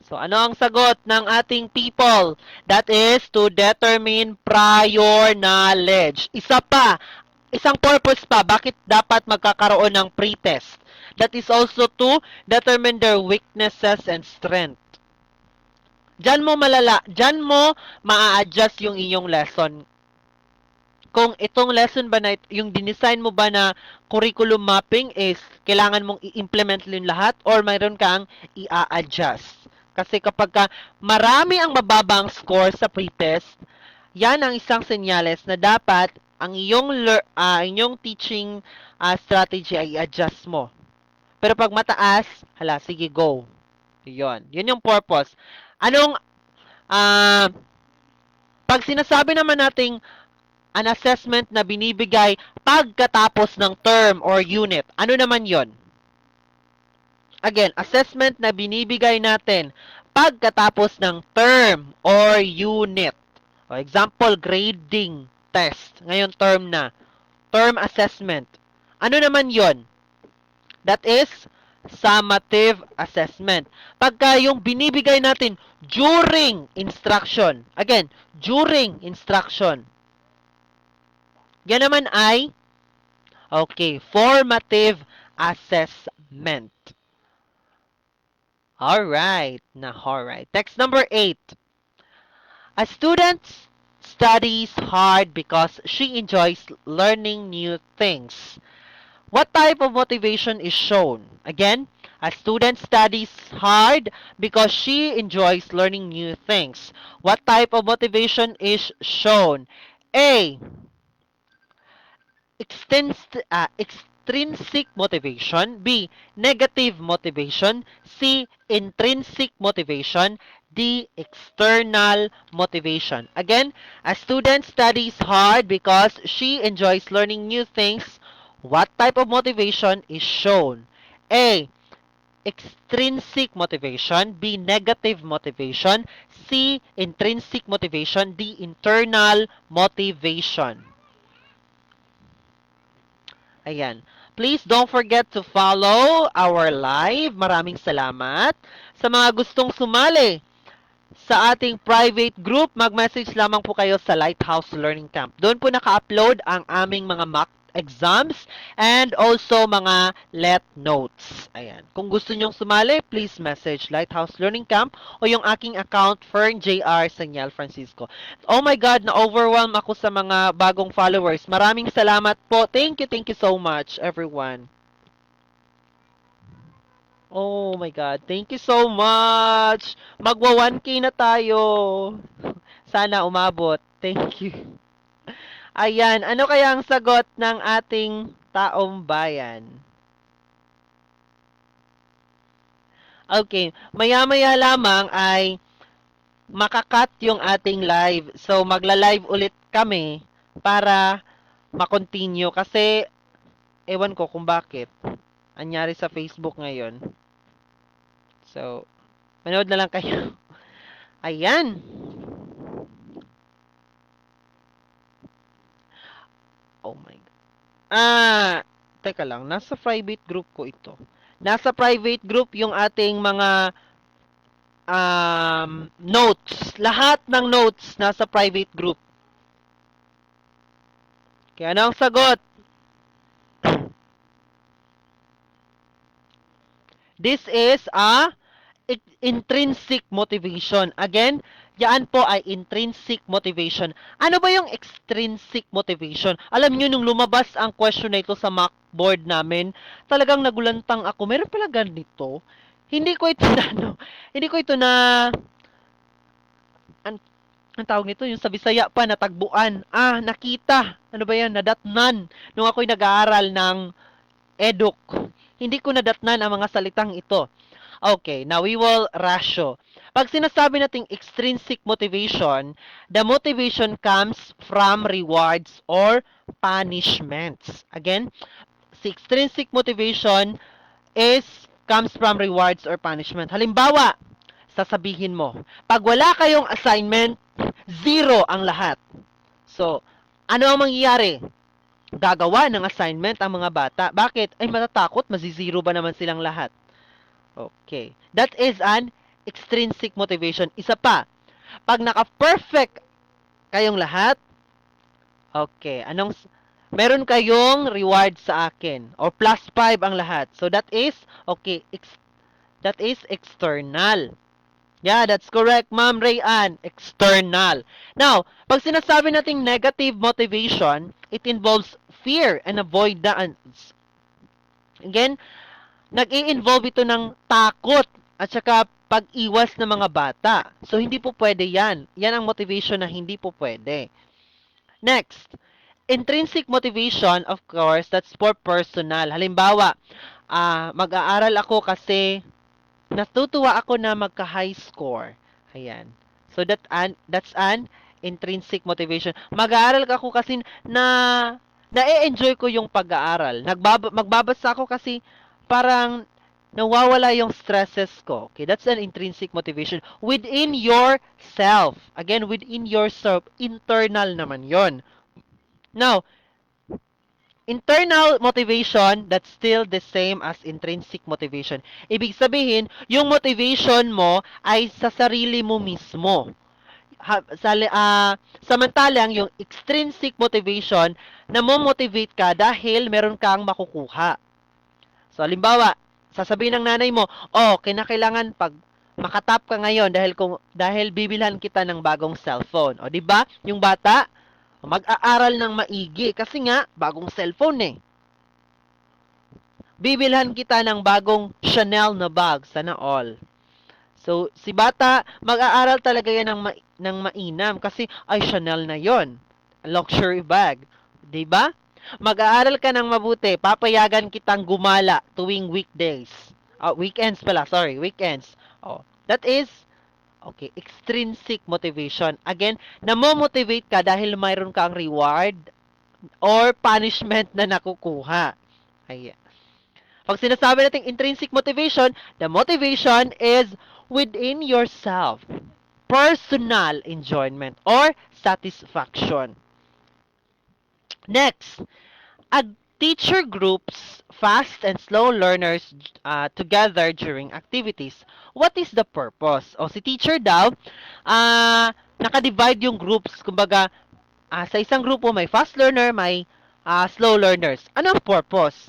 So, ano ang sagot ng ating people? That is to determine prior knowledge. Isang purpose pa, bakit dapat magkakaroon ng pre-test? That is also to determine their weaknesses and strength. Diyan mo maa-adjust yung inyong lesson. Kung itong lesson ba na, yung dinesign mo ba na curriculum mapping is kailangan mong i-implement yun lahat or mayroon kang i-adjust. Kasi kapag marami ang mababang score sa pretest, yan ang isang senyales na dapat ang inyong teaching strategy ay i-adjust mo. Pero pag mataas, sige, go. Yun yung purpose. Pag sinasabi naman nating an assessment na binibigay pagkatapos ng term or unit, ano naman yon? Again, assessment na binibigay natin pagkatapos ng term or unit. O, example, grading test. Ngayon, term na. Term assessment. Ano naman yon? That is summative assessment. Pagka yung binibigay natin during instruction. Again, during instruction. Yan naman ay, formative assessment. Alright. Text number 8. A student studies hard because she enjoys learning new things. What type of motivation is shown? Again, a student studies hard because she enjoys learning new things. What type of motivation is shown? A. Extrinsic motivation. B. Negative motivation. C. Intrinsic motivation. D. External motivation. Again, a student studies hard because she enjoys learning new things. What type of motivation is shown? A. Extrinsic motivation. B. Negative motivation. C. Intrinsic motivation. D. Internal motivation. Ayan. Please don't forget to follow our live. Maraming salamat. Sa mga gustong sumali sa ating private group, mag-message lamang po kayo sa Lighthouse Learning Camp. Doon po naka-upload ang aming mga mock exams and also mga let notes. Ayan. Kung gusto nyong sumali, please message Lighthouse Learning Camp o yung aking account, Fern JR Sanyal Francisco. Oh my God, na-overwhelm ako sa mga bagong followers. Maraming salamat po. Thank you so much, everyone. Oh my God. Thank you so much. Magwa 1K na tayo. Sana umabot. Thank you. Ayan. Ano kaya ang sagot ng ating taong bayan? Okay. Maya-maya lamang ay makakat yung ating live. So, magla-live ulit kami para makontinue. Kasi, ewan ko kung bakit. Anyari sa Facebook ngayon. So, manood na lang kayo. Ayan. Oh my God. Teka lang. Nasa private group ko ito. Nasa private group yung ating mga notes. Lahat ng notes nasa private group. Kaya ano ang sagot? This is a intrinsic motivation. Again, yan po ay intrinsic motivation. Ano ba yung extrinsic motivation? Alam nyo, nung lumabas ang question na ito sa mock board namin, talagang nagulantang ako. Meron pala ganito. Hindi ko ito na, hindi ko ito na, ang tawag nito, yung sa Bisaya pa, natagbuan. Nakita. Ano ba yan? Nadatnan. Nung ako'y nag-aaral ng eduk. Hindi ko nadatnan ang mga salitang ito. Okay, now we will ratio. Pag sinasabi nating extrinsic motivation, the motivation comes from rewards or punishments. Again, si extrinsic motivation comes from rewards or punishment. Halimbawa, sasabihin mo, pag wala kayong assignment, zero ang lahat. So, ano ang mangyayari? Gagawa ng assignment ang mga bata. Bakit? Ay, matatakot, mazizero ba naman silang lahat? Okay. That is an extrinsic motivation. Isa pa, pag naka-perfect kayong lahat, okay, meron kayong reward sa akin, or plus 5 ang lahat. So, that is, okay, that is external. Yeah, that's correct, Ma'am Rayan. External. Now, pag sinasabi nating negative motivation, it involves fear and avoidance. Again, nag-i-involve ito ng takot at saka pag-iwas ng mga bata. So, hindi po pwede yan. Yan ang motivation na hindi po pwede. Next, intrinsic motivation, of course, that's for personal. Halimbawa, mag-aaral ako kasi natutuwa ako na magka-high score. Ayan. So, that's an intrinsic motivation. Mag-aaral ako kasi na-enjoy ko yung pag-aaral. Magbabasa ako kasi parang nawawala yung stresses ko. Okay, that's an intrinsic motivation. Within yourself. Again, within yourself. Internal naman yon. Now, internal motivation, that's still the same as intrinsic motivation. Ibig sabihin, yung motivation mo ay sa sarili mo mismo. Samantalang yung extrinsic motivation, na mo-motivate ka dahil meron kang makukuha. So, halimbawa, sasabihin ng nanay mo, kinakailangan pag makatap ka ngayon dahil bibilhan kita ng bagong cellphone. O, di ba? Yung bata, mag-aaral ng maigi kasi nga bagong cellphone eh. Bibilhan kita ng bagong Chanel na bag, sana all. So, si bata, mag-aaral talaga yan ng mainam kasi ay Chanel na yon, luxury bag. 'Di ba? Mag-aaral ka ng mabuti, papayagan kitang gumala tuwing weekdays. Weekends pala, sorry, weekends. That is okay, extrinsic motivation. Again, namo-motivate ka dahil mayroon kang reward, or punishment na nakukuha. Ayan. Pag sinasabi natin intrinsic motivation, the motivation is within yourself. Personal enjoyment or satisfaction. Next, a teacher groups fast and slow learners together during activities. What is the purpose? O si teacher daw, naka-divide yung groups. Kumbaga, sa isang grupo may fast learner, may slow learners. Ano ang purpose?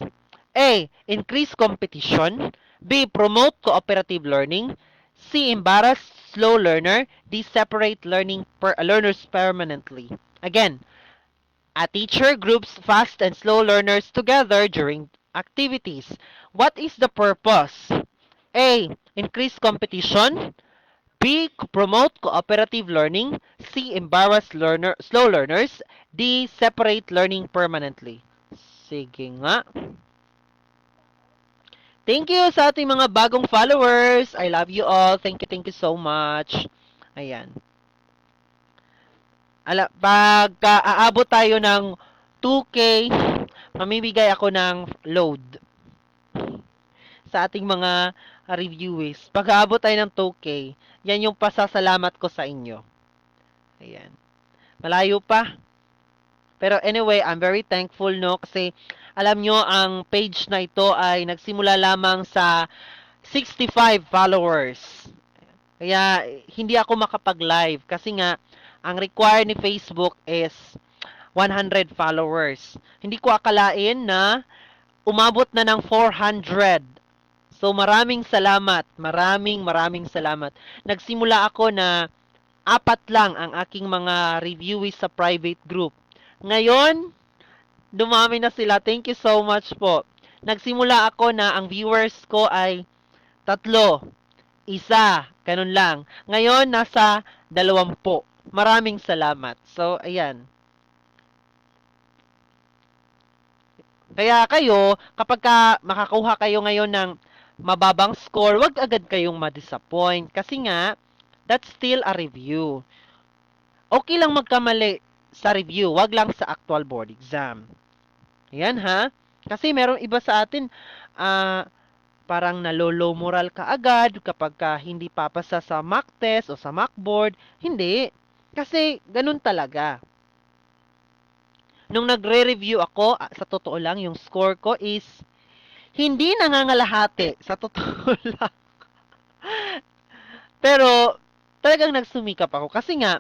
A. Increase competition. B. Promote cooperative learning. C. Embarrass slow learner. D. Separate learners permanently. Again, a teacher groups fast and slow learners together during activities. What is the purpose? A. Increase competition. B. Promote cooperative learning. C. Embarrass slow learners. D. Separate learning permanently. Sige nga. Thank you sa ating mga bagong followers. I love you all. Thank you so much. Ayan. Pagka aabot tayo ng 2K, mamimigay ako ng load sa ating mga reviewees. Pag aabot tayo ng 2K, yan yung pasasalamat ko sa inyo. Ayan. Malayo pa. Pero anyway, I'm very thankful, no? Kasi alam nyo, ang page na ito ay nagsimula lamang sa 65 followers. Kaya hindi ako makapag-live kasi nga ang require ni Facebook is 100 followers. Hindi ko akalain na umabot na ng 400. So maraming salamat. Maraming salamat. Nagsimula ako na 4 lang ang aking mga reviewees sa private group. Ngayon, dumami na sila. Thank you so much po. Nagsimula ako na ang viewers ko ay 3, 1, ganun lang. Ngayon, nasa 20. Maraming salamat. So, ayan. Kaya kayo, kapag makakuha kayo ngayon ng mababang score, wag agad kayong ma-disappoint. Kasi nga, that's still a review. Okay lang magkamali sa review, wag lang sa actual board exam. Ayan ha. Kasi merong iba sa atin, parang nalolow moral ka agad kapag hindi papasa sa mock test o sa mock board. Hindi. Kasi ganun talaga. Nung nagre-review ako, sa totoo lang, yung score ko is hindi nangangalahati. Sa totoo lang. Pero, talagang nagsumikap ako. Kasi nga,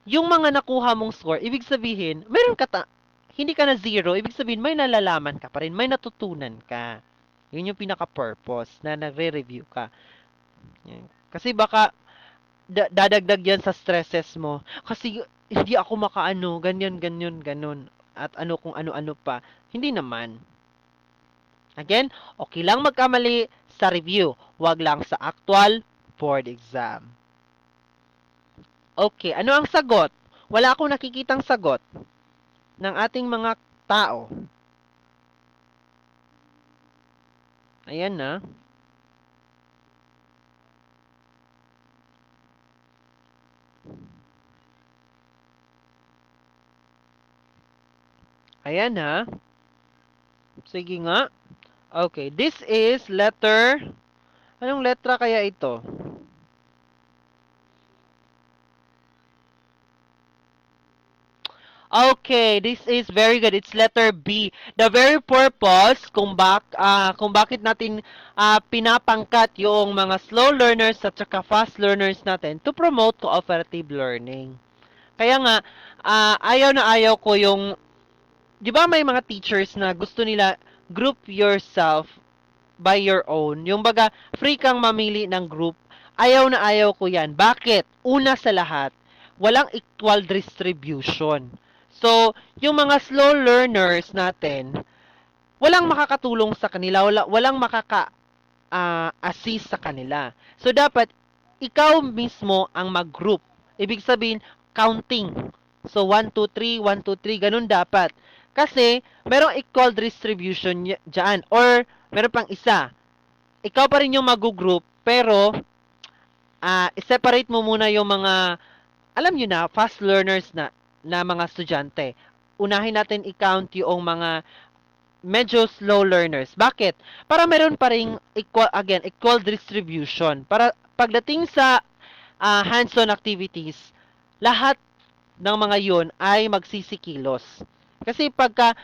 yung mga nakuha mong score, ibig sabihin, meron ka hindi ka na 0, ibig sabihin, may nalalaman ka pa rin, may natutunan ka. Yun yung pinaka-purpose na nagre-review ka. Yan. Kasi baka, dadagdag yan sa stresses mo. Kasi, hindi ako makaano, ganyan. At kung ano-ano pa. Hindi naman. Again, okay lang magkamali sa review. Wag lang sa actual board exam. Okay, ano ang sagot? Wala akong nakikitang sagot ng ating mga tao. Ayan na. Ayan ha. Sige nga. Okay, this is letter. Anong letra kaya ito? Okay, this is very good. It's letter B. The very purpose kung bakit natin pinapangkat yung mga slow learners at saka fast learners natin to promote cooperative learning. Kaya nga ayaw ko yung 'di ba may mga teachers na gusto nila group yourself by your own. Yung baga free kang mamili ng group. Ayaw ko 'yan. Bakit? Una sa lahat, walang equal distribution. So, yung mga slow learners natin, walang makakatulong sa kanila, walang assist sa kanila. So, dapat, ikaw mismo ang mag-group. Ibig sabihin, counting. So, 1, 2, 3, 1, 2, 3, ganun dapat. Kasi, merong equal distribution dyan. Or, meron pang isa. Ikaw pa rin yung mag-group, pero, separate mo muna yung mga, alam nyo na, fast learners na mga estudyante. unahin natin i-count yung mga medyo slow learners. Bakit? Para meron pa ring equal distribution. Para pagdating sa hands-on activities, lahat ng mga yun ay magsisikilos. Kasi pagka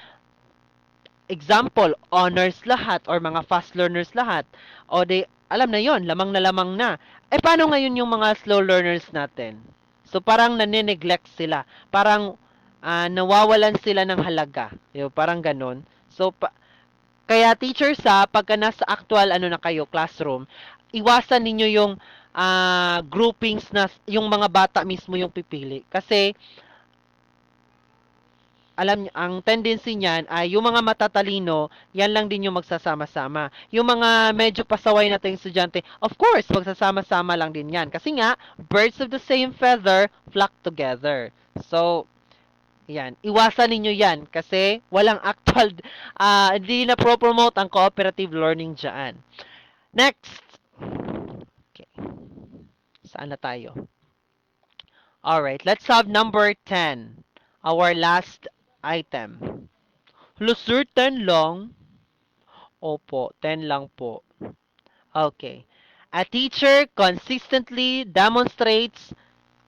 example, honors lahat or mga fast learners lahat, o they, alam na yon, lamang na lamang na. Eh, paano ngayon yung mga slow learners natin? So, parang nanineglect sila. Parang nawawalan sila ng halaga. Parang ganun. So, kaya teachers pagka nasa actual na kayo, classroom, iwasan ninyo yung groupings na yung mga bata mismo yung pipili. Kasi alam niyo, ang tendency niyan ay yung mga matatalino, yan lang din yung magsasama-sama. Yung mga medyo pasaway nating estudyante, of course, magsasama-sama lang din yan. Kasi nga, birds of the same feather flock together. So, yan. Iwasan ninyo yan kasi walang actual, hindi na pro-promote ang cooperative learning dyan. Next. Okay. Saan na tayo? Alright, let's have number 10. Our last item. Sir, 10 lang? Opo, 10 lang po. Okay. A teacher consistently demonstrates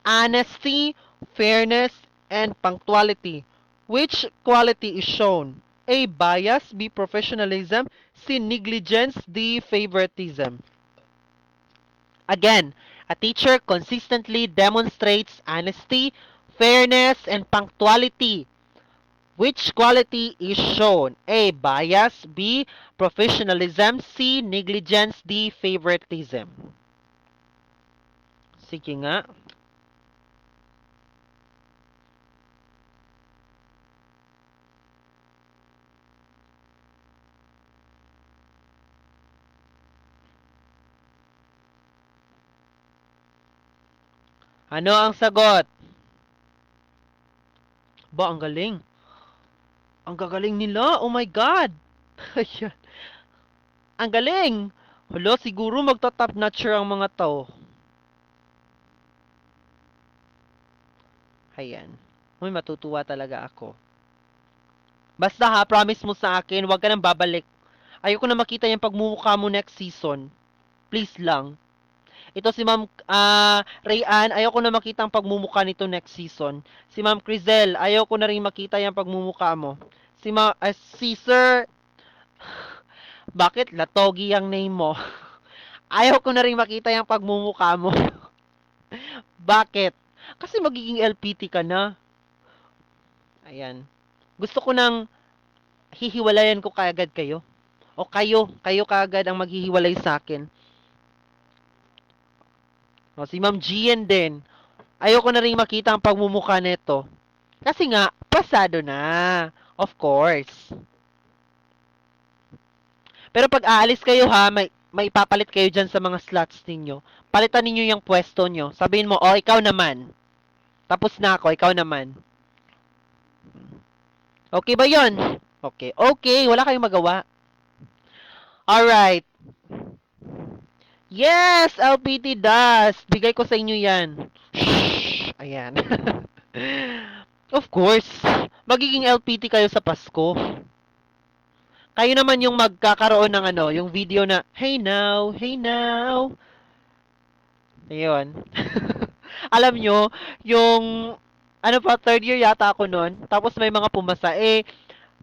honesty, fairness, and punctuality. Which quality is shown? A. Bias. B. Professionalism. C. Negligence. D. Favoritism. Again, a teacher consistently demonstrates honesty, fairness, and punctuality. Which quality is shown? A. Bias. B. Professionalism. C. Negligence. D. Favoritism. Sige nga. Ano ang sagot? Ba, ang galing. Ang gagaling nila. Oh my God. Ayan. Ang galing. Hala, siguro magta-top notcher ang mga tao. Ayan. Uy, matutuwa talaga ako. Basta promise mo sa akin, huwag ka nang babalik. Ayoko na makita yung pagmumukha mo next season. Please lang. Ito si Ma'am Rayan, ayoko na makita ang pagmumukha nito next season. Si Ma'am Crizel, ayoko na rin makita yung pagmumukha mo. Si Sir, bakit Latogi ang name mo? Ayoko na rin makita yung pagmumukha mo. Bakit? Kasi magiging LPT ka na. Ayan. Gusto ko nang hihiwalayan ko kaagad kayo. O kayo kaagad ang maghihiwalay sa akin. O, si Ma'am Gian din. Ayoko na rin makita ang pagmumukha nito. Kasi nga, pasado na. Of course. Pero pag aalis kayo may ipapalit kayo dyan sa mga slots ninyo. Palitan ninyo yung pwesto nyo. Sabihin mo, ikaw naman. Tapos na ako, ikaw naman. Okay ba yon? Okay. Okay, wala kayong magawa. Alright. Yes, LPT does. Bigay ko sa inyo yan. Shh. Ayan. Of course. Magiging LPT kayo sa Pasko. Kayo naman yung magkakaroon ng yung video na, hey now, hey now. Ayun. Alam nyo, yung, third year yata ako noon. Tapos may mga pumasa.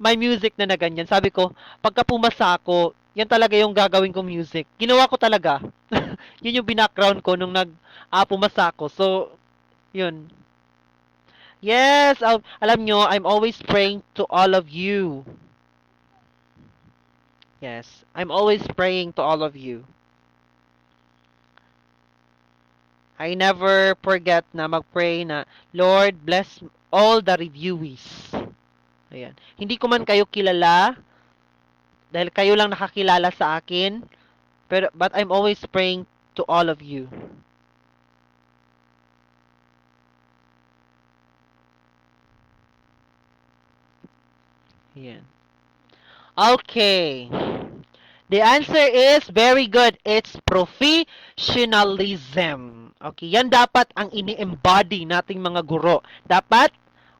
May music na ganyan. Sabi ko, pagka pumasa ako, yan talaga yung gagawin kong music. Ginawa ko talaga. Yun yung background ko nung pumasa ako. So, yun. Yes, alam nyo, I'm always praying to all of you. Yes, I'm always praying to all of you. I never forget na mag-pray na, Lord, bless all the reviewees. Ayan. Hindi ko man kayo kilala, dahil kayo lang nakakilala sa akin, but I'm always praying to all of you. Ayan. Okay. The answer is very good. It's professionalism. Okay, yan dapat ang ini-embody nating mga guro. Dapat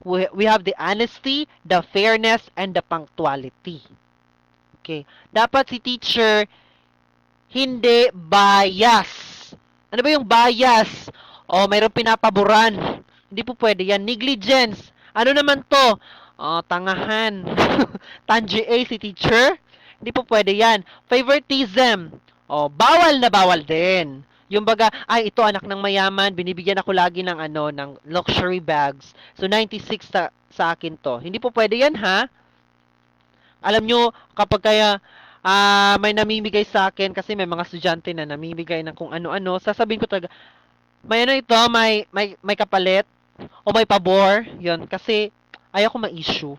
We have the honesty, the fairness, and the punctuality. Okay. Dapat si teacher hindi bias. Ano ba yung bias? O, mayroong pinapaboran. Hindi po pwede yan. Negligence. Ano naman to? Tangahan. Tangi A si teacher. Hindi po pwede yan. Favoritism. Bawal na bawal din. Yung baga, ay ito anak ng mayaman, binibigyan ako lagi ng ng luxury bags. So 96 sa akin to. Hindi po pwede yan ha. Alam nyo, kapag kaya may namimigay sa akin, kasi may mga estudyante na namimigay ng kung ano-ano, sasabihin ko talaga, may ano ito, may kapalit, o may pabor, yon kasi ayaw ko ma-issue.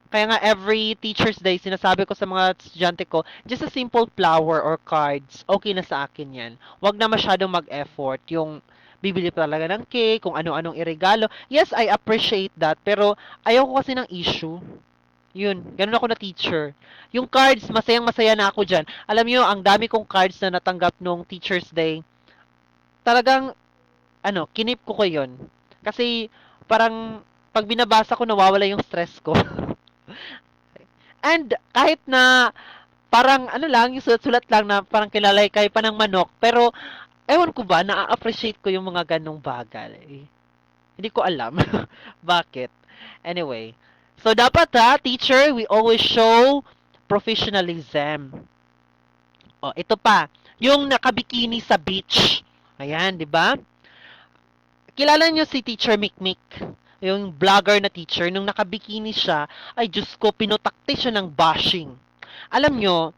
Kaya nga, every Teacher's Day, sinasabi ko sa mga estudyante ko, just a simple flower or cards, okay na sa akin yan. Huwag na masyadong mag-effort, yung bibili pa talaga ng cake, kung ano-anong iregalo. Yes, I appreciate that, pero ayaw ko kasi ng issue. Yun, ganun ako na teacher. Yung cards, masayang-masaya na ako dyan. Alam nyo, ang dami kong cards na natanggap nung Teacher's Day. Talagang, kinip ko yun. Kasi, parang, pag binabasa ko, nawawala yung stress ko. And, kahit na, parang, lang, yung sulat-sulat lang na parang kilalay-kay pa ng manok. Pero, ewan ko ba, na-appreciate ko yung mga ganong bagay. Hindi ko alam. Bakit? Anyway, so dapat teacher, we always show professionalism. Ito pa, yung nakabikini sa beach. Ayan, di ba? Kilala niyo si Teacher Mikmik? Yung vlogger na teacher, nung nakabikini siya, ay Diyos ko, pinutakte siya ng bashing. Alam nyo,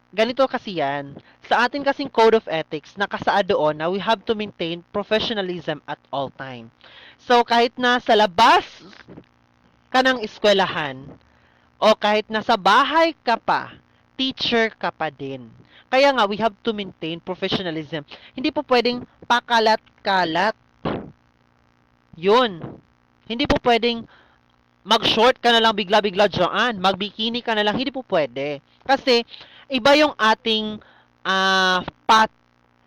ganito kasi yan. Sa atin kasing code of ethics, nakasaad doon na we have to maintain professionalism at all time. So, kahit na sa labas ka ng eskwelahan, o kahit nasa bahay ka pa, teacher ka pa din. Kaya nga, we have to maintain professionalism. Hindi po pwedeng pakalat-kalat. Yun. Hindi po pwedeng mag-short ka na lang bigla-bigla dyan. Mag-bikini ka na lang. Hindi po pwede. Kasi, iba yung ating path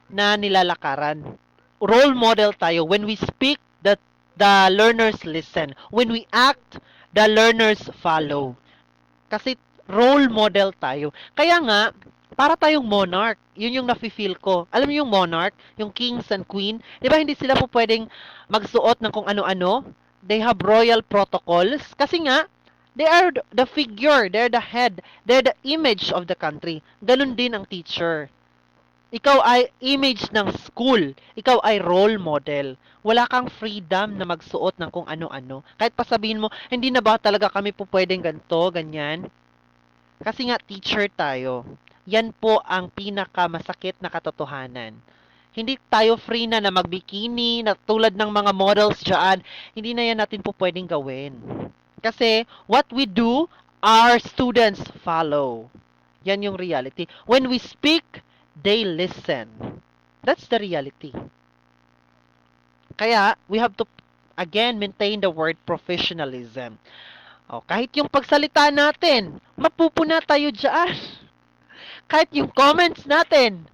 na nilalakaran. Role model tayo. When we speak, the learners listen. When we act, the learners follow. Kasi role model tayo. Kaya nga, para tayong monarch. Yun yung nafe-feel ko. Alam niyo yung monarch, yung kings and queen, di ba hindi sila po pwedeng magsuot ng kung ano-ano? They have royal protocols. Kasi nga, they are the figure, they're the head, they're the image of the country. Ganun din ang teacher. Ikaw ay image ng school. Ikaw ay role model. Wala kang freedom na magsuot ng kung ano-ano. Kahit pa sabihin mo, hindi na ba talaga kami po pwedeng ganito, ganyan? Kasi nga, teacher tayo. Yan po ang pinakamasakit na katotohanan. Hindi tayo free na magbikini, na tulad ng mga models dyan. Hindi na yan natin po pwedeng gawin. Kasi, what we do, our students follow. Yan yung reality. When we speak, they listen. That's the reality. Kaya, we have to, again, maintain the word professionalism. Kahit yung pagsalita natin, mapupuna tayo dyan. Kahit yung comments natin.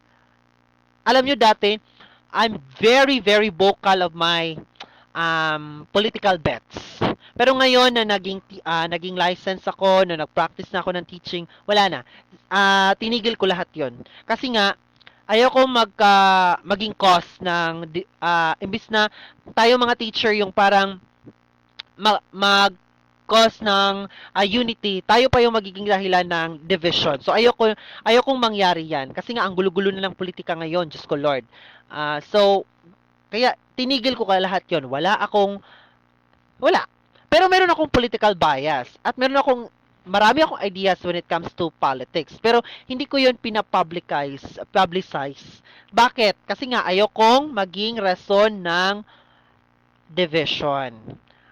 Alam nyo dati, I'm very, very vocal of my political bets. Pero ngayon na naging license ako, na nag-practice na ako ng teaching, wala na. Tinigil ko lahat yon. Kasi nga, ayoko maging cause ng, imbis na tayo mga teacher yung parang cause ng unity, tayo pa yung magiging dahilan ng division. So, ayokong mangyari yan. Kasi nga, ang gulo-gulo na ng politika ngayon, Diyos ko Lord. So, kaya, tinigil ko lahat yon. Wala. Pero meron akong political bias. At marami akong ideas when it comes to politics. Pero, hindi ko yon publicize. Bakit? Kasi nga, ayokong maging rason ng division.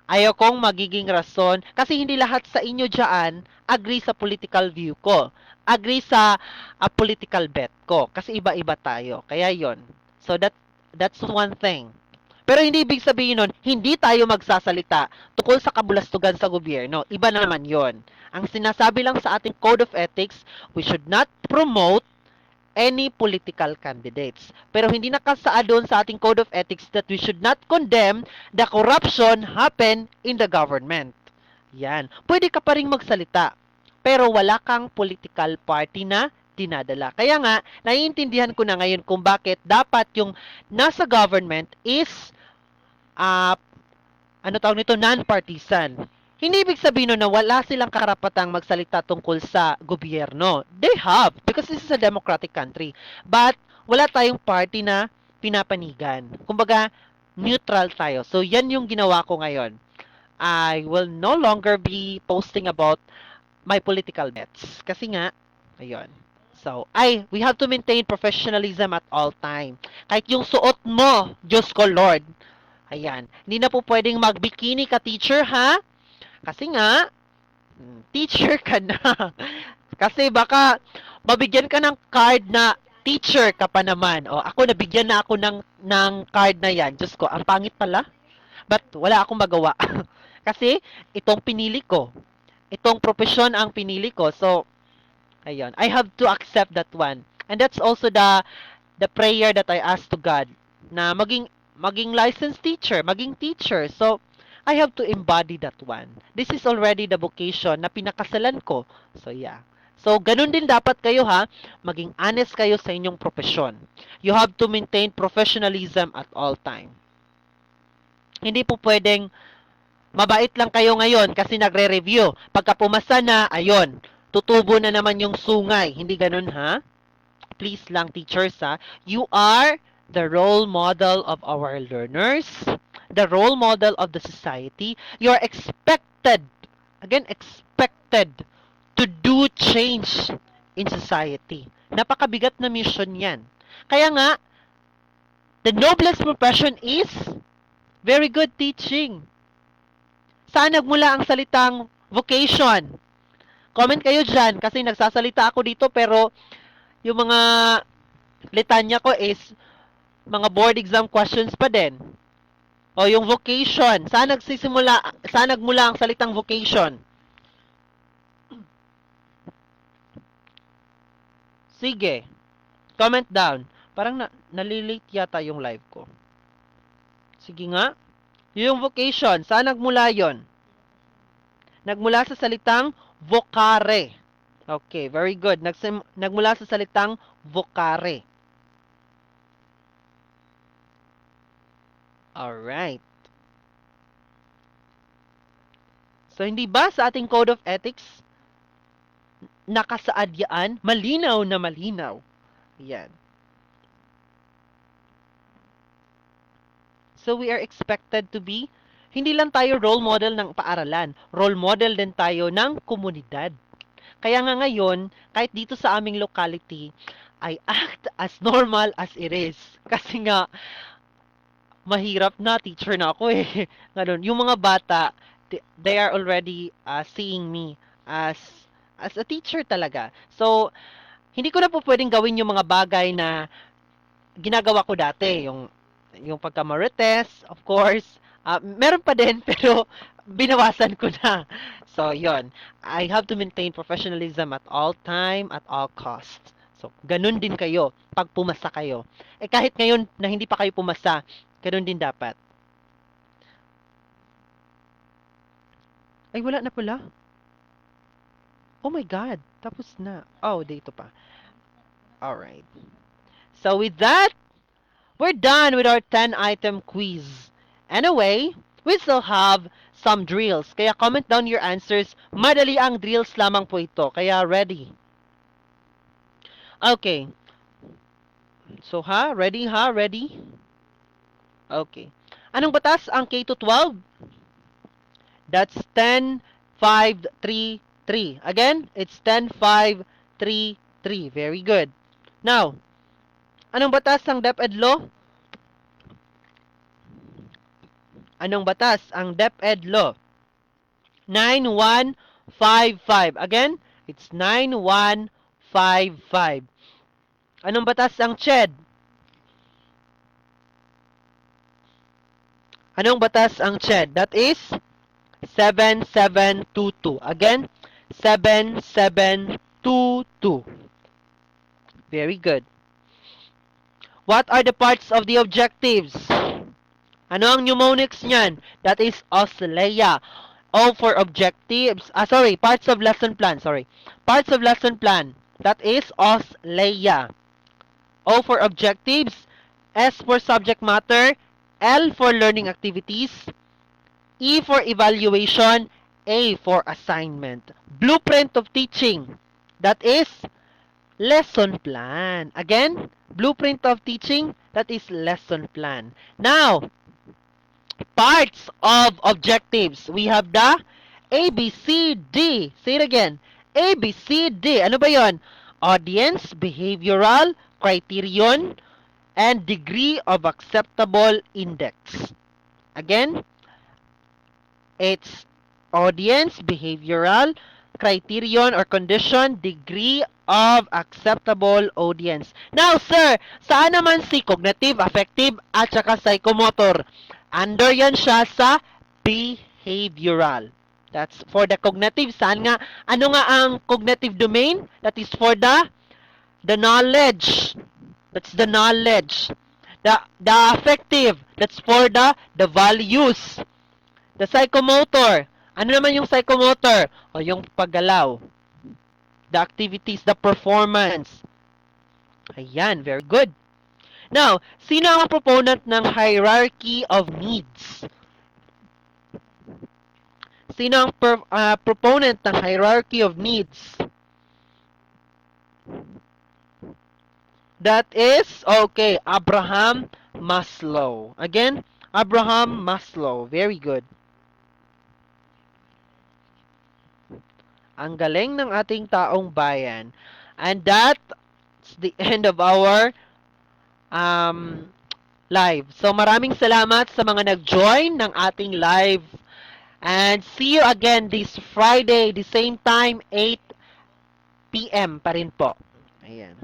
Ayokong magiging rason kasi hindi lahat sa inyo dyan agree sa political view ko. Agree sa political bet ko kasi iba-iba tayo. Kaya yon. So that's one thing. Pero hindi ibig sabihin nun, hindi tayo magsasalita tungkol sa kabulastugan sa gobyerno. Iba na naman yon. Ang sinasabi lang sa ating code of ethics, we should not promote any political candidates. Pero hindi nakasaad doon sa ating Code of Ethics that we should not condemn the corruption happen in the government. Yan. Pwede ka pa rin magsalita, pero wala kang political party na dinadala. Kaya nga, naiintindihan ko na ngayon kung bakit dapat yung nasa government is ano tawag nito, non-partisan. Hindi ibig sabihin nun na wala silang karapatang magsalita tungkol sa gobyerno. They have, because this is a democratic country. But, wala tayong party na pinapanigan. Kumbaga, neutral tayo. So, yan yung ginawa ko ngayon. I will no longer be posting about my political bets. Kasi nga, ayun. So, we have to maintain professionalism at all time. Kahit yung suot mo, Diyos ko Lord. Ayan. Hindi na po pwedeng magbikini ka, teacher, ha? Kasi nga, teacher ka na. Kasi baka mabigyan ka ng card na teacher ka pa naman. O, ako nabigyan na ako ng card na yan. Diyos ko, ang pangit pala. But wala akong magawa. Kasi itong pinili ko. Itong profesyon ang pinili ko. So, ayun. I have to accept that one. And that's also the prayer that I ask to God na maging licensed teacher, maging teacher. So, I have to embody that one. This is already the vocation na pinakasalan ko. So, yeah. So, ganun din dapat kayo ha, maging honest kayo sa inyong profesyon. You have to maintain professionalism at all time. Hindi po pwedeng mabait lang kayo ngayon kasi nagre-review. Pagka pumasa na, ayun, tutubo na naman yung sungay. Hindi ganun ha? Please lang teachers ha. You are the role model of our learners, the role model of the society. You are expected, again, expected to do change in society. Napakabigat na mission yan. Kaya nga, the noblest profession is very good teaching. Saan nagmula ang salitang vocation? Comment kayo dyan kasi nagsasalita ako dito pero yung mga litanya ko is mga board exam questions pa din. O yung vocation, saan nagmula ang salitang vocation? Sige. Comment down. Parang nalilate yata yung live ko. Sige nga. Yung vocation, saan nagmula yon? Nagmula sa salitang vocare. Okay, very good. Nagmula sa salitang vocare. Alright. So, hindi ba sa ating Code of Ethics, nakasaad yan? Malinaw na malinaw. Yan. So, we are expected to be, hindi lang tayo role model ng paaralan, role model din tayo ng komunidad. Kaya nga ngayon, kahit dito sa aming locality, I act as normal as it is. Kasi nga, mahirap na, teacher na ako eh. Ganun. Yung mga bata, they are already seeing me as a teacher talaga. So, hindi ko na po pwedeng gawin yung mga bagay na ginagawa ko dati. Yung pagka-marites, of course. Meron pa din, pero binawasan ko na. So, yon. I have to maintain professionalism at all time, at all costs. So, ganun din kayo pag pumasa kayo. Kahit ngayon na hindi pa kayo pumasa, ganun din dapat. Ay, wala na pala. Oh my God. Tapos na. Oh, dito pa. Alright. So, with that, we're done with our 10-item quiz. Anyway, we still have some drills. Kaya comment down your answers. Madali ang drills lamang po ito. Kaya ready. Okay. So, ready? Ready? Okay. Anong batas ang K-12? That's 10, 5, 3, 3. Again, it's 10, 5, 3, 3. Very good. Now, anong batas ang DepEd Law? Anong batas ang DepEd Law? 9155. Again, it's 9155. Anong batas ang CHED? Anong batas ang CHED? That is 7722. Again, 7722. Very good. What are the parts of the objectives? Ano ang mnemonics niyan? That is Osleia. O for objectives. Sorry, parts of lesson plan. Sorry. Parts of lesson plan. That is Osleia. O for objectives. S for subject matter. L for learning activities. E for evaluation. A for assignment. Blueprint of teaching. That is lesson plan. Again, blueprint of teaching. That is lesson plan. Now, parts of objectives. We have the A, B, C, D. Say it again. A, B, C, D. Ano ba yon? Audience, behavioral, criterion, and degree of acceptable index. Again, it's audience, behavioral, criterion or condition, degree of acceptable audience. Now, sir, saan naman si cognitive, affective, at saka psychomotor? Under yan siya sa behavioral. That's for the cognitive. Saan nga? Ano nga ang cognitive domain? That is for the knowledge. That's the knowledge. The affective. That's for the values. The psychomotor. Ano naman yung psychomotor? O yung paggalaw. The activities, the performance. Ayan, very good. Now, sino ang proponent ng hierarchy of needs? Sino ang proponent ng hierarchy of needs? That is, okay, Abraham Maslow. Again, Abraham Maslow. Very good. Ang galing ng ating taong bayan. And that's the end of our live. So maraming salamat sa mga nag-join ng ating live. And see you again this Friday, the same time, 8 p.m. pa rin po. Ayan.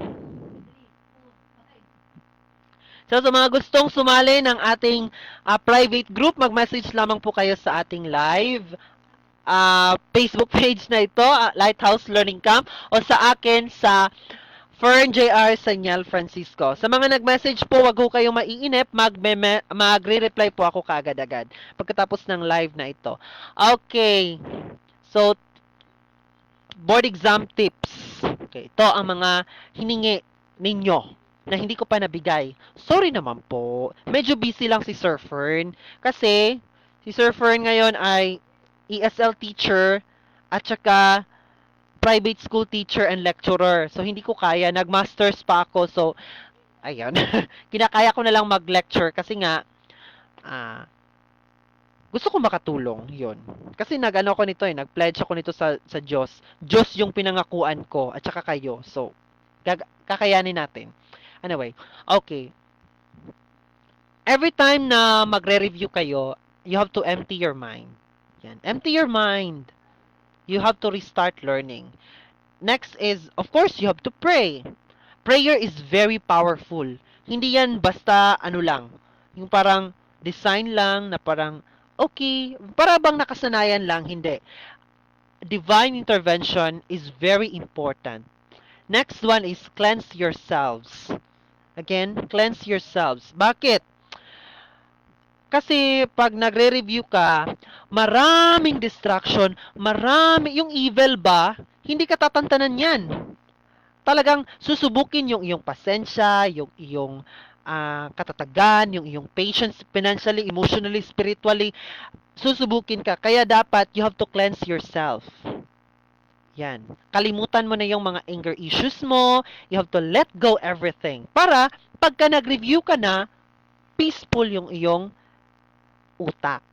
So sa mga gustong sumali ng ating private group, mag-message lamang po kayo sa ating live Facebook page na ito, Lighthouse Learning Camp, o sa akin sa Fern JR Sanyal Francisco. Sa mga nag-message po, wag ho kayong maiinip, magre-reply po ako kaagad-agad pagkatapos ng live na ito. Okay. So, board exam tips. Okay, ito ang mga hiningi ninyo na hindi ko pa nabigay. Sorry naman po. Medyo busy lang si Sir Fern kasi si Sir Fern ngayon ay ESL teacher at saka private school teacher and lecturer. So, hindi ko kaya. Nag-masters pa ako. So, ayan. Kinakaya ko na lang mag-lecture kasi nga, gusto ko makatulong. Yun. Kasi nag-ano ko nito nag-pledge ako nito sa Diyos. Diyos yung pinangakuan ko at saka kayo. So, kakayanin natin. Anyway, okay. Every time na magre-review kayo, you have to empty your mind. Yan. Empty your mind. You have to restart learning. Next is, of course, you have to pray. Prayer is very powerful. Hindi yan basta ano lang. Yung parang design lang na parang, okay, para bang nakasanayan lang. Hindi. Divine intervention is very important. Next one is cleanse yourselves. Again, cleanse yourselves. Bakit? Kasi pag nagre-review ka, maraming distraction, yung evil ba, hindi ka tatantanan yan. Talagang susubukin yung iyong pasensya, yung iyong katatagan, yung iyong patience financially, emotionally, spiritually, susubukin ka. Kaya dapat you have to cleanse yourself. Yan. Kalimutan mo na yung mga anger issues mo, you have to let go everything. Para pagka nag-review ka na, peaceful yung iyong utak.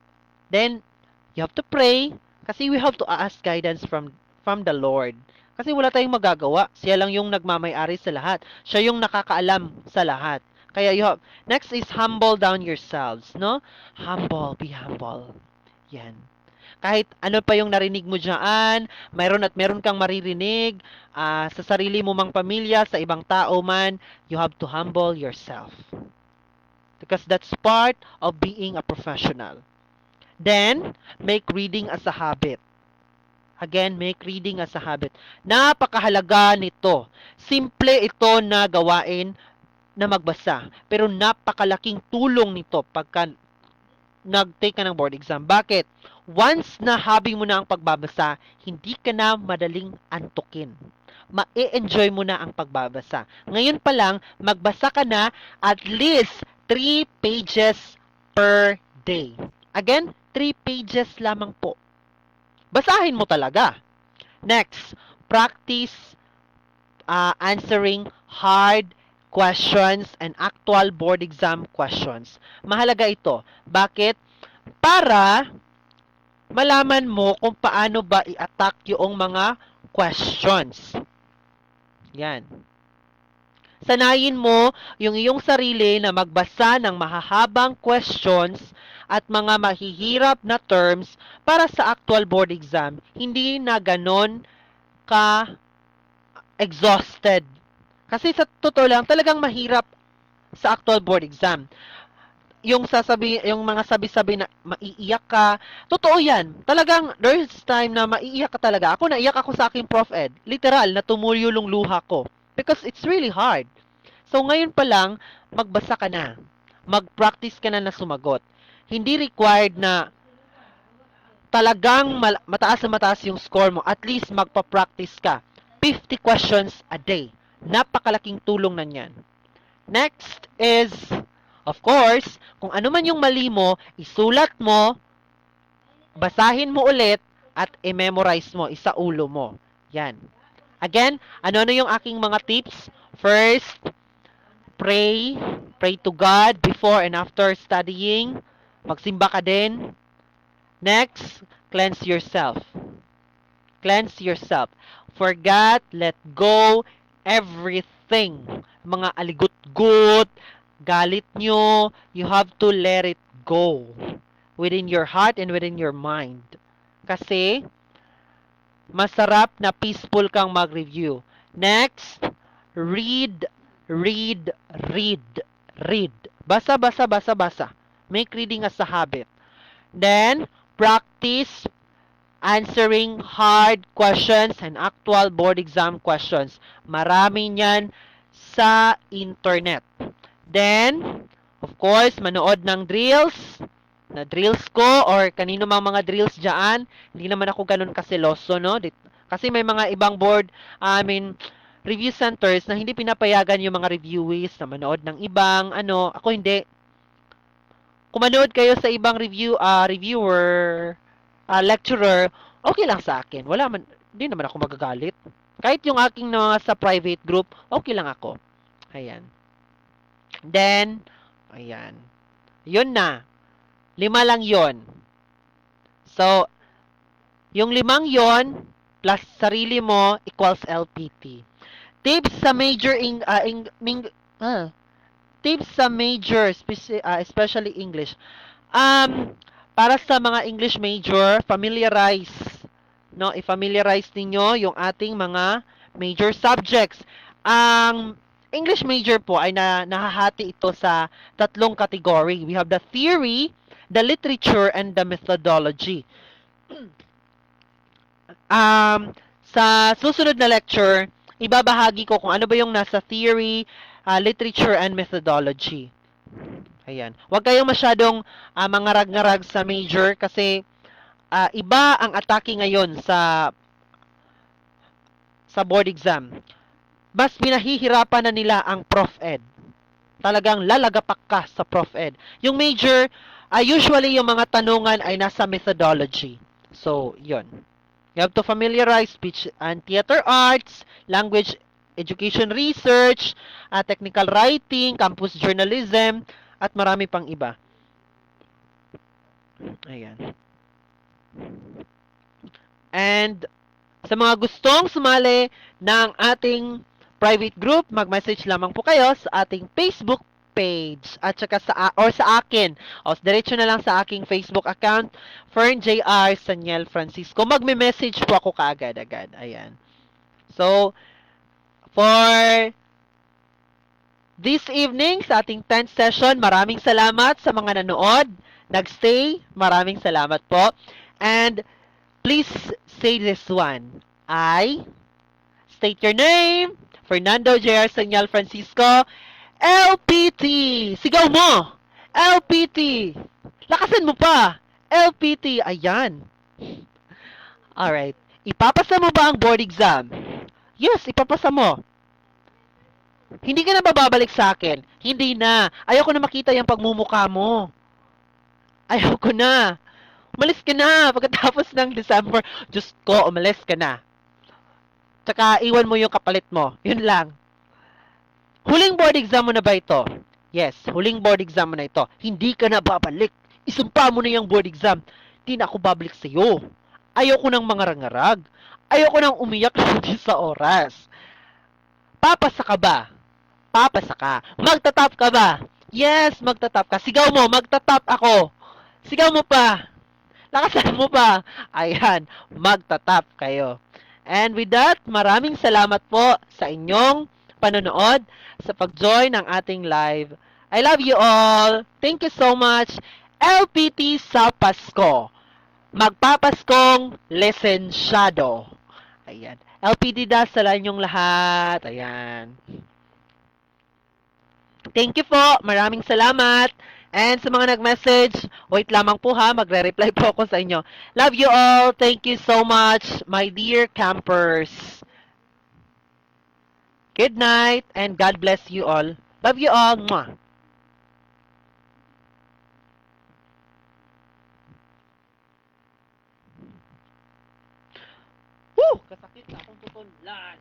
Then, you have to pray kasi we have to ask guidance from the Lord. Kasi wala tayong magagawa. Siya lang yung nagmamay-ari sa lahat. Siya yung nakakaalam sa lahat. Kaya next is humble down yourselves, no? Humble, be humble. Yan. Kahit ano pa yung narinig mo dyan, meron kang maririnig sa sarili mo mang pamilya, sa ibang tao man, you have to humble yourself. Because that's part of being a professional. Then, make reading as a habit. Again, make reading as a habit. Napakahalaga nito. Simple ito na gawain na magbasa. Pero napakalaking tulong nito pagka nag-take ka ng board exam. Bakit? Once na hobby mo na ang pagbabasa, hindi ka na madaling antukin. Ma-enjoy mo na ang pagbabasa. Ngayon pa lang, magbasa ka na at least 3 pages per day. Again, 3 pages lamang po. Basahin mo talaga. Next, practice answering hard questions and actual board exam questions. Mahalaga ito. Bakit? Para malaman mo kung paano ba i-attack yung mga questions. Yan. Sanayin mo yung iyong sarili na magbasa ng mahahabang questions at mga mahihirap na terms para sa actual board exam. Hindi na ganon ka exhausted. Kasi sa totoo lang, talagang mahirap sa actual board exam. Yung mga sabi-sabi na maiiyak ka, totoo yan. Talagang, there's time na maiiyak ka talaga. Ako, naiyak ako sa aking Prof. Ed. Literal, natumulo yung luha ko. Because it's really hard. So, ngayon pa lang, magbasa ka na. Mag-practice ka na sumagot. Hindi required na talagang mataas na mataas yung score mo. At least, magpa-practice ka. 50 questions a day. Napakalaking tulong na yan. Next is, of course, kung ano man yung mali mo, isulat mo, basahin mo ulit, at i-memorize mo, isaulo mo. Yan. Again, ano-ano yung aking mga tips? First, pray. Pray to God before and after studying. Magsimba ka din. Next, cleanse yourself. Cleanse yourself. Forget, let go, everything. Mga aligut-gut, galit nyo, you have to let it go within your heart and within your mind. Kasi, masarap na peaceful kang mag-review. Next, read, read, read, read. Basa, basa, basa, basa. Make reading as a habit. Then, practice answering hard questions and actual board exam questions. Marami niyan sa internet. Then, of course, manood ng drills, na drills ko or kanino mang mga drills dyan. Hindi naman ako ganun kaseloso, no? Kasi may mga ibang board, review centers na hindi pinapayagan yung mga reviewees na manood ng ibang, ako hindi. Kung manood kayo sa ibang reviewer, lecturer, okay lang sa akin. Wala man, hindi naman ako magagalit. Kahit yung aking mga sa private group, okay lang ako. Ayan. Then, ayan. Yun na. 5 lang yon. So, yung 5 yon plus sarili mo equals LPT. Tips sa major tips sa major, especially English. Para sa mga English major, i-familiarize ninyo yung ating mga major subjects. Ang English major po ay nahahati ito sa 3 category. We have the theory, the literature, and the methodology. Sa susunod na lecture, ibabahagi ko kung ano ba yung nasa theory, literature, and methodology. Ayan. Huwag kayong masyadong mangarag-ngarag sa major kasi iba ang atake ngayon sa board exam. Mas pinahihirapan na nila ang Prof. Ed. Talagang lalagapak ka sa Prof. Ed. Yung major, usually yung mga tanungan ay nasa methodology. So, yun. You have to familiarize speech and theater arts, language education research, technical writing, campus journalism, at marami pang iba. Ayan. And sa mga gustong sumali ng ating private group, mag-message lamang po kayo sa ating Facebook page at saka sa akin. O, diretso na lang sa aking Facebook account, Fern J.R. Saniel Francisco. Magme-message po ako kaagad-agad. Ayan. So, for this evening, sa ating 10th session, maraming salamat sa mga nanood, nagstay, maraming salamat po. And Please say this one. I state your name. Fernando J.R. Senyal Francisco. LPT. Sigaw mo. LPT. Lakasan mo pa. LPT. Ayan. Alright. Ipapasa mo ba ang board exam? Yes, ipapasa mo. Hindi ka na babalik sa akin. Hindi na. Ayoko na makita yung pagmumukha mo. Ayoko na. Umalis ka na. Pagkatapos ng December, Diyos ko, umalis ka na. Tsaka iwan mo yung kapalit mo. Yun lang. Huling board exam mo na ba ito? Yes, huling board exam mo na ito. Hindi ka na babalik. Isumpa mo na yung board exam. Hindi na ako babalik sa'yo. Ayoko ng mga rangarag. Ayoko nang umiyak hindi sa oras. Papasa ka ba? Papasa ka. Magtatap ka ba? Yes, magtatap ka. Sigaw mo, magtatap ako. Sigaw mo pa. Lakasan mo pa. Ayan, magtatap kayo. And with that, maraming salamat po sa inyong panonood sa pag-join ng ating live. I love you all. Thank you so much. LPT sa Pasko. Magpapaskong lisensyado. Ayan. LPT dasalan yung lahat. Ayan. Thank you po. Maraming salamat. And sa mga nag-message, wait lamang po ha, magre-reply po ako sa inyo. Love you all. Thank you so much, my dear campers. Good night and God bless you all. Love you all. Mwah. Woo! Kasakit sa akong tutulan.